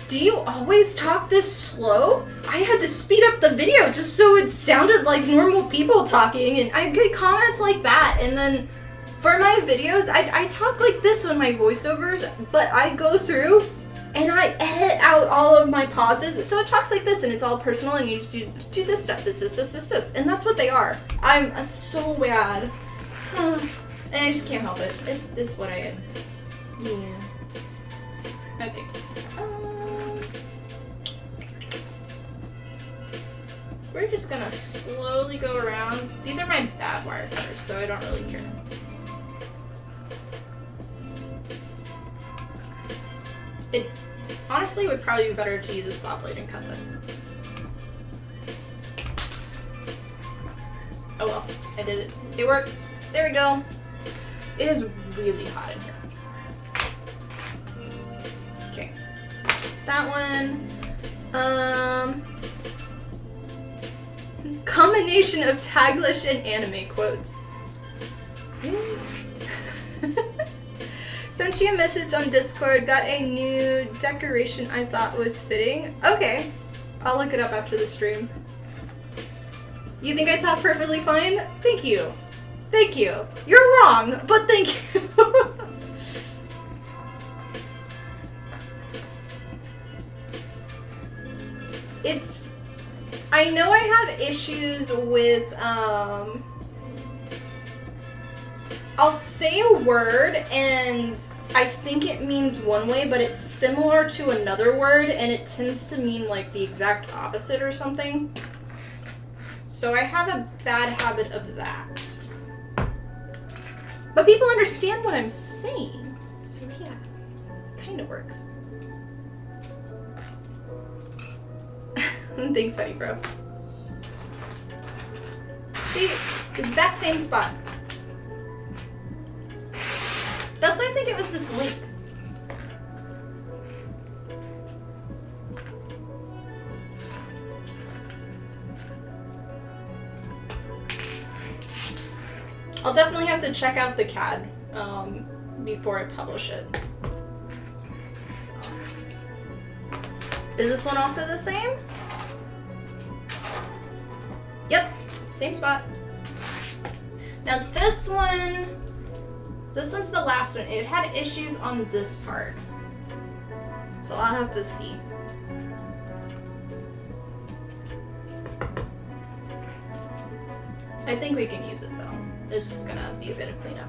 do you always talk this slow? I had to speed up the video just so it sounded like normal people talking, and I get comments like that. And then for my videos, I talk like this on my voiceovers, but I go through and I edit out all of my pauses, so it talks like this and it's all personal, and you just do this stuff, this, and that's what they are. That's so bad. And I just can't help it. It's what I am. Yeah. Okay. We're just gonna slowly go around. These are my bad wire cutters, so I don't really care. It honestly would probably be better to use a saw blade and cut this. Oh well, I did it. It works. There we go. It is really hot in here. Okay. That one. Combination of Taglish and anime quotes. Sent you a message on Discord, got a new decoration I thought was fitting. Okay, I'll look it up after the stream. You think I talk perfectly fine? Thank you. Thank you. You're wrong, but thank you. I know I have issues with, I'll say a word and I think it means one way, but it's similar to another word and it tends to mean like the exact opposite or something. So I have a bad habit of that. But people understand what I'm saying. So yeah, kind of works. Thanks, Honey Bro. See, exact same spot. That's why I think it was this leak. I'll definitely have to check out the CAD before I publish it. So. Is this one also the same? Yep, same spot. Now this one's the last one. It had issues on this part. So I'll have to see. I think we can use it though. It's just gonna be a bit of cleanup.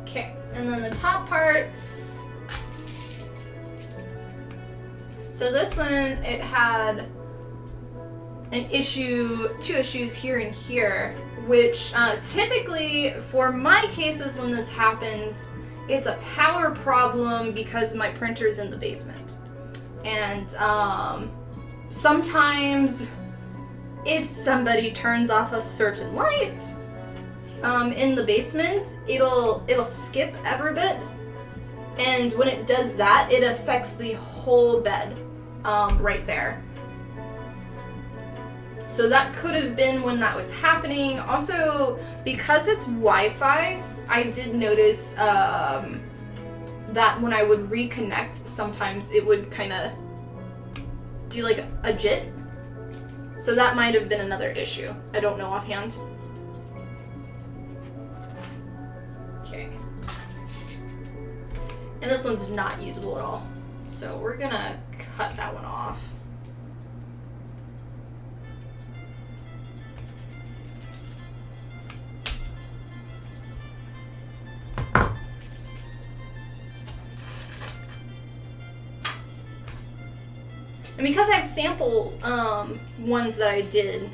Okay, and then the top parts. So this one, it had two issues here and here, which typically for my cases when this happens, it's a power problem because my printer's in the basement. And sometimes if somebody turns off a certain light in the basement, it'll skip every bit. And when it does that, it affects the whole bed right there. So that could have been when that was happening. Also, because it's Wi-Fi, I did notice that when I would reconnect, sometimes it would kind of do like a jit. So that might have been another issue. I don't know offhand. Okay. And this one's not usable at all. So we're gonna cut that one off. And because I have sample ones that I did,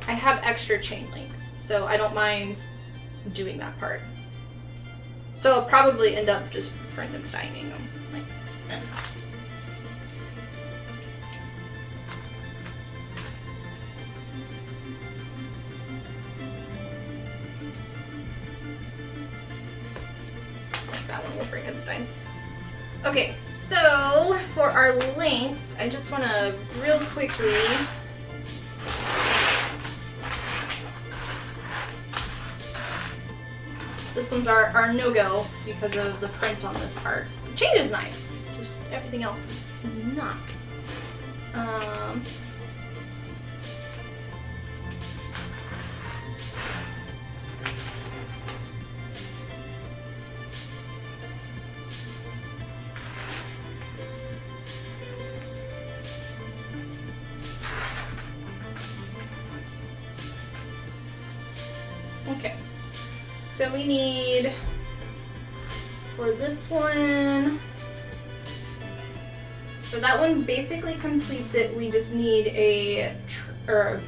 I have extra chain links, so I don't mind doing that part. So I'll probably end up just Frankensteining them. Like, that one will Frankenstein. Okay, so for our links, I just want to real quickly this one's our no-go because of the print on this part. The chain is nice, just everything else is not. Okay, so we need, for this one, so that one basically completes it. We just need I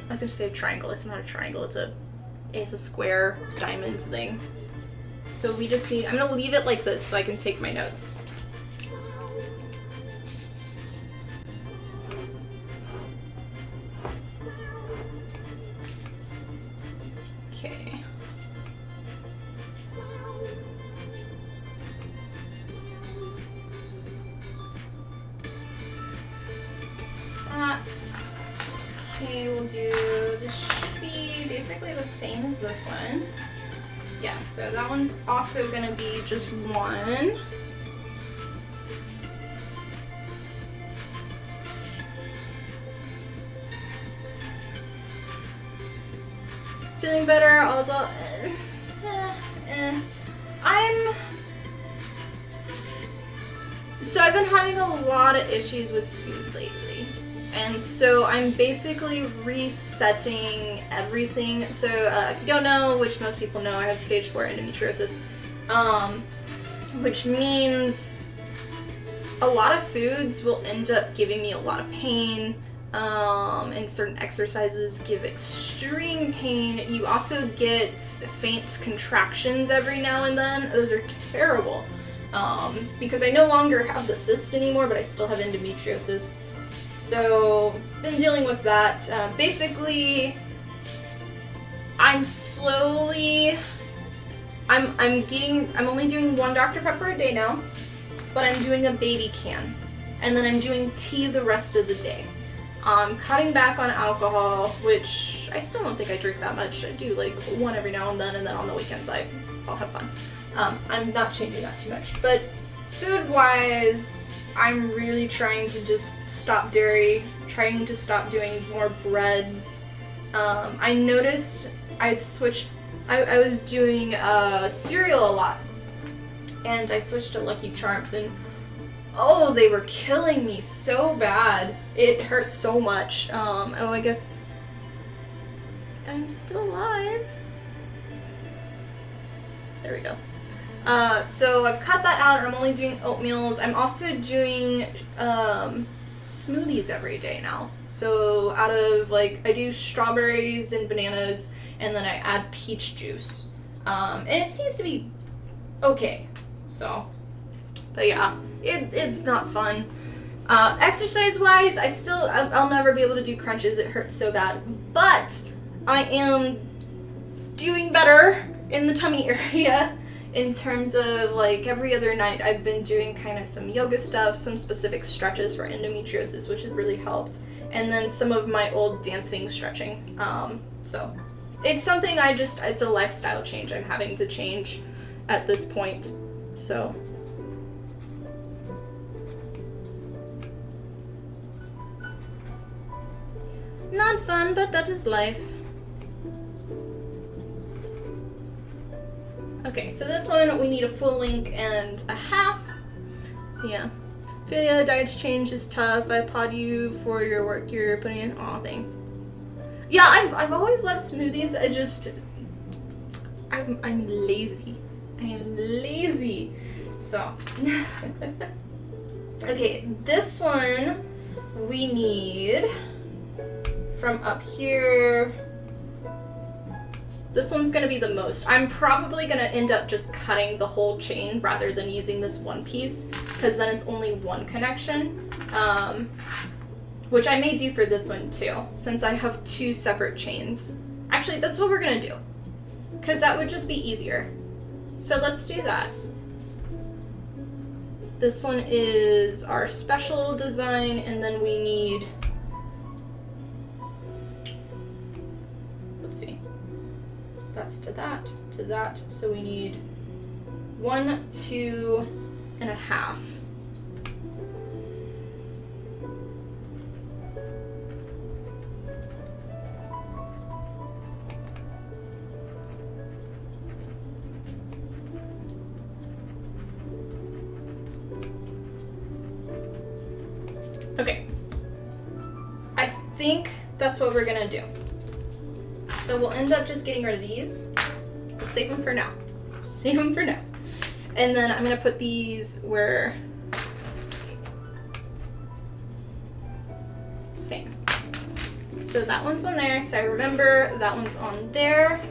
was gonna say a triangle. It's not a triangle. It's a square diamond thing. So we just need, I'm gonna leave it like this so I can take my notes. Okay. Okay, we'll do, this should be basically the same as this one. Yeah, so that one's also gonna be just one. Feeling better, all's well. So I've been having a lot of issues with food lately. And so I'm basically resetting everything. So if you don't know, which most people know, I have stage 4 endometriosis, which means a lot of foods will end up giving me a lot of pain. and certain exercises give extreme pain. You also get faint contractions every now and then. Those are terrible. Because I no longer have the cyst anymore, but I still have endometriosis. So, been dealing with that. Basically, I'm only doing 1 Dr. Pepper a day now, but I'm doing a baby can. And then I'm doing tea the rest of the day. Cutting back on alcohol, which I still don't think I drink that much. I do like 1 every now and then on the weekends I'll have fun. I'm not changing that too much. But food-wise, I'm really trying to just stop dairy, trying to stop doing more breads. I noticed I was doing cereal a lot, and I switched to Lucky Charms, and oh, they were killing me so bad. It hurt so much. Oh, I guess I'm still alive. There we go. So I've cut that out, and I'm only doing oatmeals. I'm also doing smoothies every day now. So out of I do strawberries and bananas, and then I add peach juice. And it seems to be okay. So, but yeah, it's not fun. Exercise-wise, I'll never be able to do crunches. It hurts so bad. But I am doing better in the tummy area in terms of every other night I've been doing kind of some yoga stuff, some specific stretches for endometriosis, which has really helped. And then some of my old dancing stretching. So it's something it's a lifestyle change I'm having to change at this point. So. Not fun, but that is life. Okay, so this one we need a full link and a half. So yeah. Feel yeah, the diet's change is tough. I applaud you for your work you're putting in. Aw, thanks. Yeah, I've always loved smoothies. I'm lazy. I am lazy. So okay, this one we need from up here. This one's gonna be the most. I'm probably gonna end up just cutting the whole chain rather than using this one piece, because then it's only one connection, which I may do for this one too, since I have 2 separate chains. Actually, that's what we're gonna do, because that would just be easier. So let's do that. This one is our special design, and then we need, let's see, that's to that, so we need 1, 2 and a half. Okay, I think that's what we're gonna do. So we'll end up just getting rid of these. We'll save them for now. Save them for now. And then I'm gonna put these where, same. So that one's on there, so I remember that one's on there,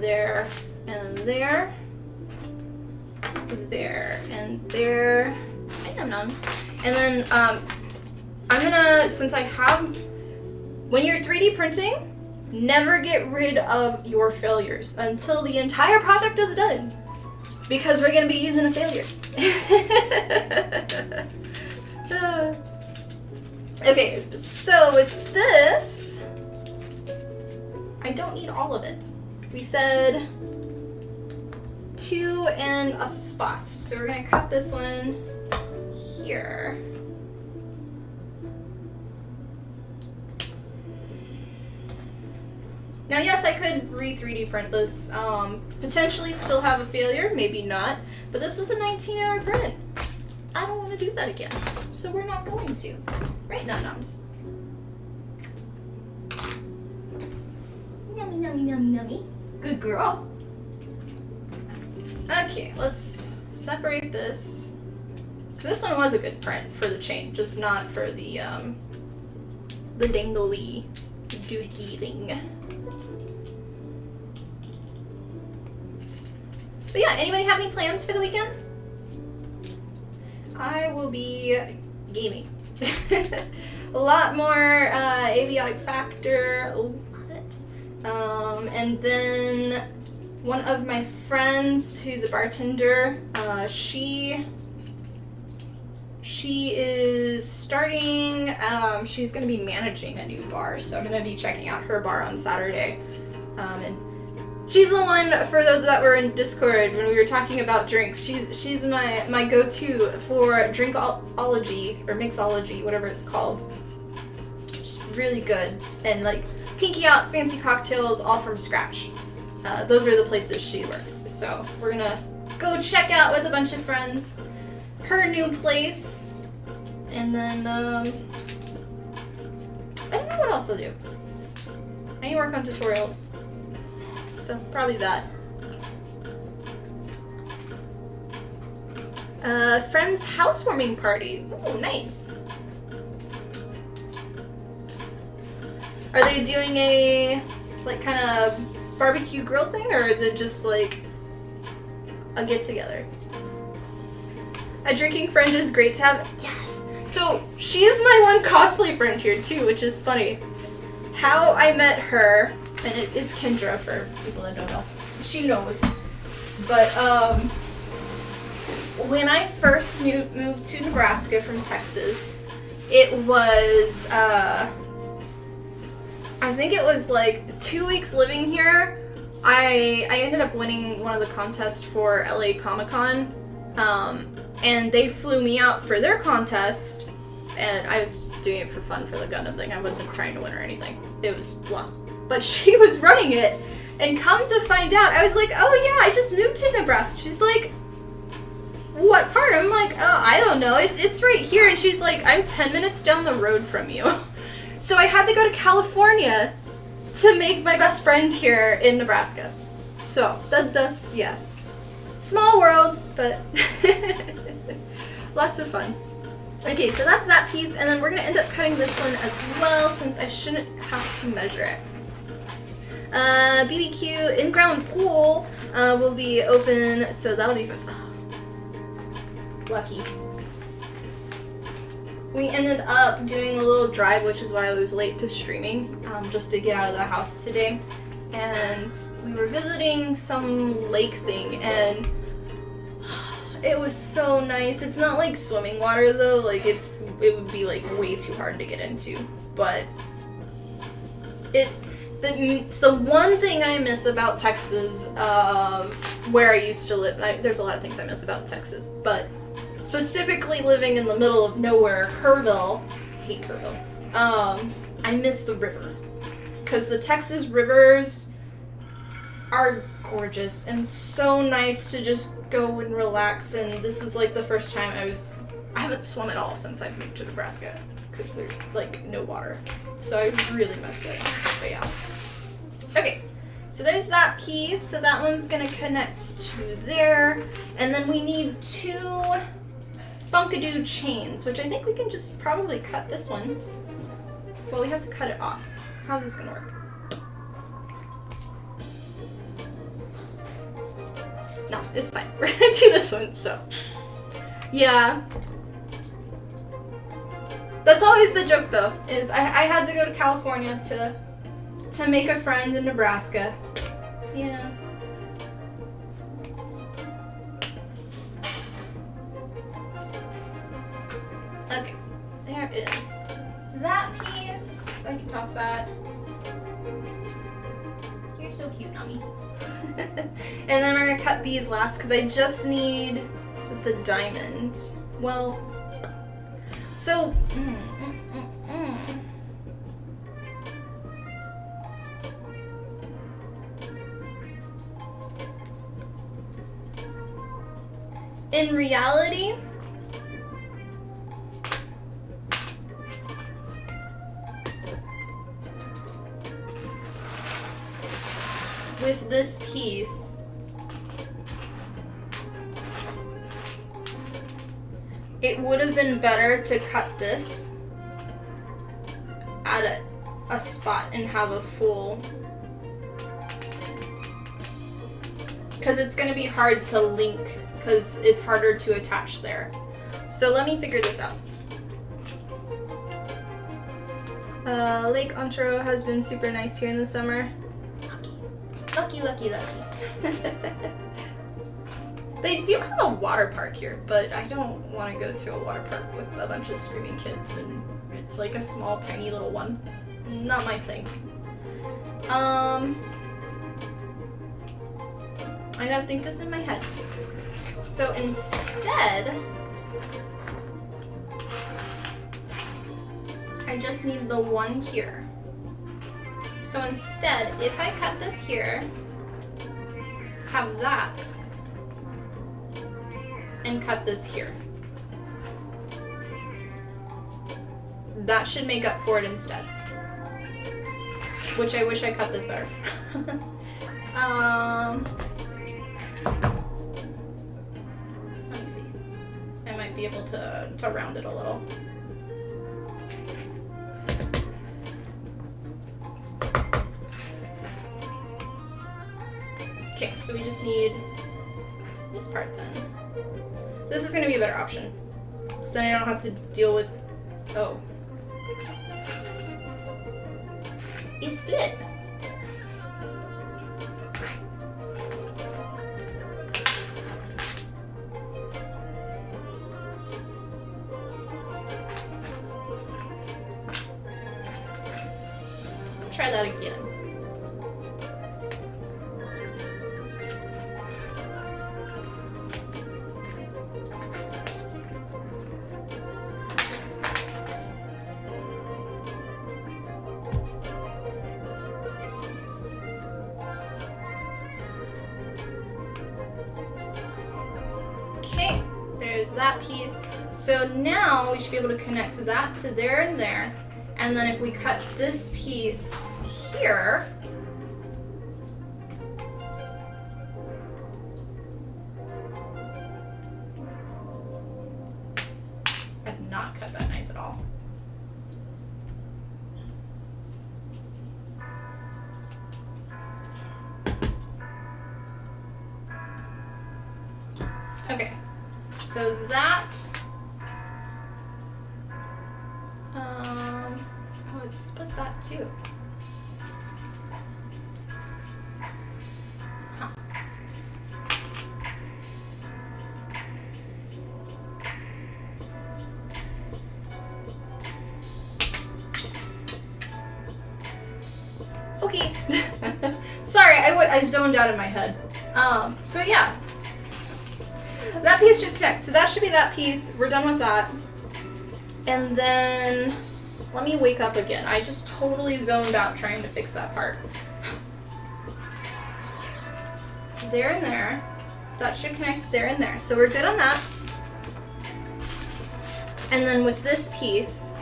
there, and there, there, and there. Hi, num-nums. And then I'm gonna, since I have, when you're 3D printing, never get rid of your failures until the entire project is done, because we're gonna be using a failure. Okay, so with this, I don't need all of it. We said 2 and a spot, so we're gonna cut this one here. Now, yes, I could 3D print this, potentially still have a failure, maybe not, but this was a 19-hour print. I don't want to do that again, so we're not going to. Right, num-nums? Nummy, nummy, nummy, nummy. Good girl. Okay, let's separate this. This one was a good print for the chain, just not for the the dangly dookie thing. But yeah, anybody have any plans for the weekend? I will be gaming. A lot more Avionic Factor. And then one of my friends who's a bartender, she is starting, she's going to be managing a new bar, so I'm going to be checking out her bar on Saturday. And she's the one, for those that were in Discord when we were talking about drinks, she's my go-to for drinkology, or mixology, whatever it's called. She's really good. And like, pinky out fancy cocktails all from scratch. Those are the places she works. So we're gonna go check out with a bunch of friends her new place. And then, I don't know what else I'll do. I need to work on tutorials. So probably that. Friend's housewarming party. Oh, nice. Are they doing a, like, kind of barbecue grill thing, or is it just, like, a get-together? A drinking friend is great to have. Yes! So, she's my one cosplay friend here, too, which is funny. How I met her, and it is Kendra for people that don't know. She knows. But, when I first moved to Nebraska from Texas, it was, I think it was like 2 weeks living here. I ended up winning one of the contests for LA Comic-Con, and they flew me out for their contest, and I was just doing it for fun for the Gundam thing. I wasn't trying to win or anything. It was blah. But she was running it, and come to find out, I was like, oh yeah, I just moved to Nebraska. She's like, what part? I'm like, oh, I don't know. It's right here. And she's like, I'm 10 minutes down the road from you. So I had to go to California to make my best friend here in Nebraska. So that's yeah. Small world, but lots of fun. Okay, so that's that piece, and then we're gonna end up cutting this one as well since I shouldn't have to measure it. BBQ in-ground pool will be open, so that'll be lucky. We ended up doing a little drive, which is why I was late to streaming, just to get out of the house today. And we were visiting some lake thing, and it was so nice. It's not like swimming water though, like it would be like way too hard to get into, but it's the one thing I miss about Texas, of where I used to live. There's a lot of things I miss about Texas, but specifically living in the middle of nowhere, Kerrville, I hate Kerrville, I miss the river. Because the Texas rivers are gorgeous and so nice to just go and relax, and this is like the first time I haven't swum at all since I've moved to Nebraska, because there's like no water. So I really missed it, but yeah. Okay. So there's that piece, so that one's gonna connect to there, and then we need 2 Funkadoo chains, which I think we can just probably cut this one. Well, we have to cut it off. How's this gonna work? No, it's fine. We're gonna do this one, so. Yeah. That's always the joke though, is I had to go to California to make a friend in Nebraska. Yeah. Okay, there is that piece. I can toss that. You're so cute, Nami. And then we're gonna cut these last because I just need the diamond. Well, so. In reality, with this piece, it would have been better to cut this at a spot and have a full, because it's going to be hard to link because it's harder to attach there. So let me figure this out. Lake Ontario has been super nice here in the summer. Lucky, lucky, lucky, lucky. They do have a water park here, but I don't want to go to a water park with a bunch of screaming kids, and it's like a small, tiny little one. Not my thing. I gotta think this in my head. So instead, I just need the one here. So instead, if I cut this here, have that, and cut this here, that should make up for it instead. Which I wish I cut this better. Let me see. I might be able to round it a little. Okay, so we just need this part then. This is going to be a better option. So then I don't have to deal with... Oh. It's split. Try that again. Okay, there's that piece. So now we should be able to connect that to there and there. And then if we cut this piece here, I've not cut that nice at all. Okay, so that, oh, it's split that too. Huh. Okay, sorry, I zoned out in my head. So yeah. That piece should connect. So that should be that piece. We're done with that. And then let me wake up again. I just totally zoned out trying to fix that part. There and there. That should connect there and there. So we're good on that. And then with this piece,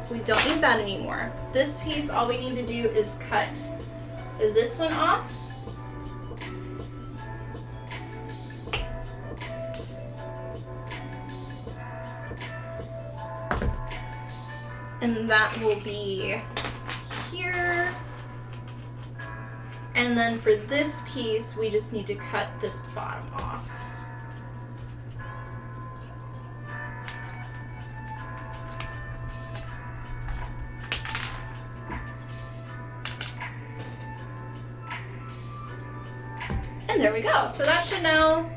we don't need that anymore. This piece, all we need to do is cut this one off. And that will be here. And then for this piece, we just need to cut this bottom off. And there we go. So that should now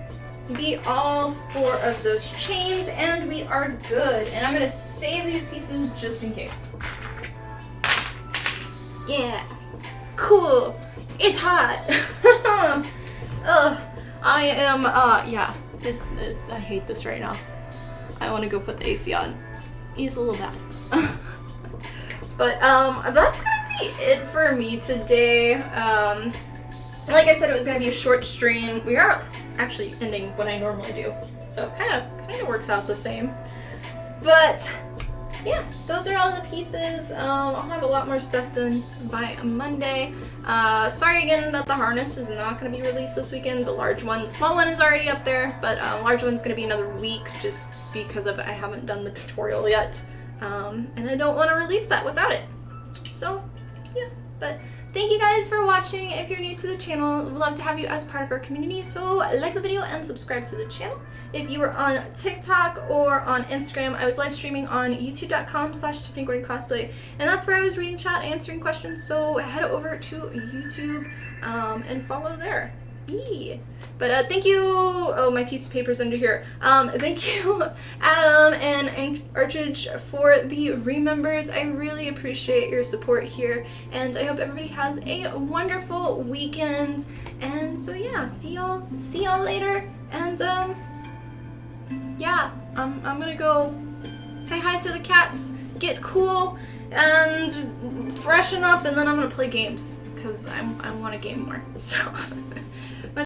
be all 4 of those chains, and we are good. And I'm gonna save these pieces just in case. Yeah, cool. It's hot. Ugh, I am. Yeah. I hate this right now. I want to go put the AC on. It's a little bad. But that's gonna be it for me today. Like I said, it was gonna be a short stream. We are actually ending what I normally do, so kind of works out the same. But yeah, those are all the pieces. I'll have a lot more stuff done by Monday. Sorry again that the harness is not going to be released this weekend. The large one, the small one is already up there, but large one's going to be another week just because of I haven't done the tutorial yet, and I don't want to release that without it. But thank you guys for watching. If you're new to the channel, we'd love to have you as part of our community. So like the video and subscribe to the channel. If you were on TikTok or on Instagram, I was live streaming on youtube.com/Tiffany Gordon Cosplay, and that's where I was reading chat, answering questions. So head over to YouTube and follow there. Yee. But thank you. Oh, my piece of paper's under here. Thank you, Adam and Archage, for the remembers. I really appreciate your support here, and I hope everybody has a wonderful weekend. And so yeah, see y'all later. And yeah, I'm gonna go say hi to the cats, get cool, and freshen up, and then I'm gonna play games because I want to game more. So.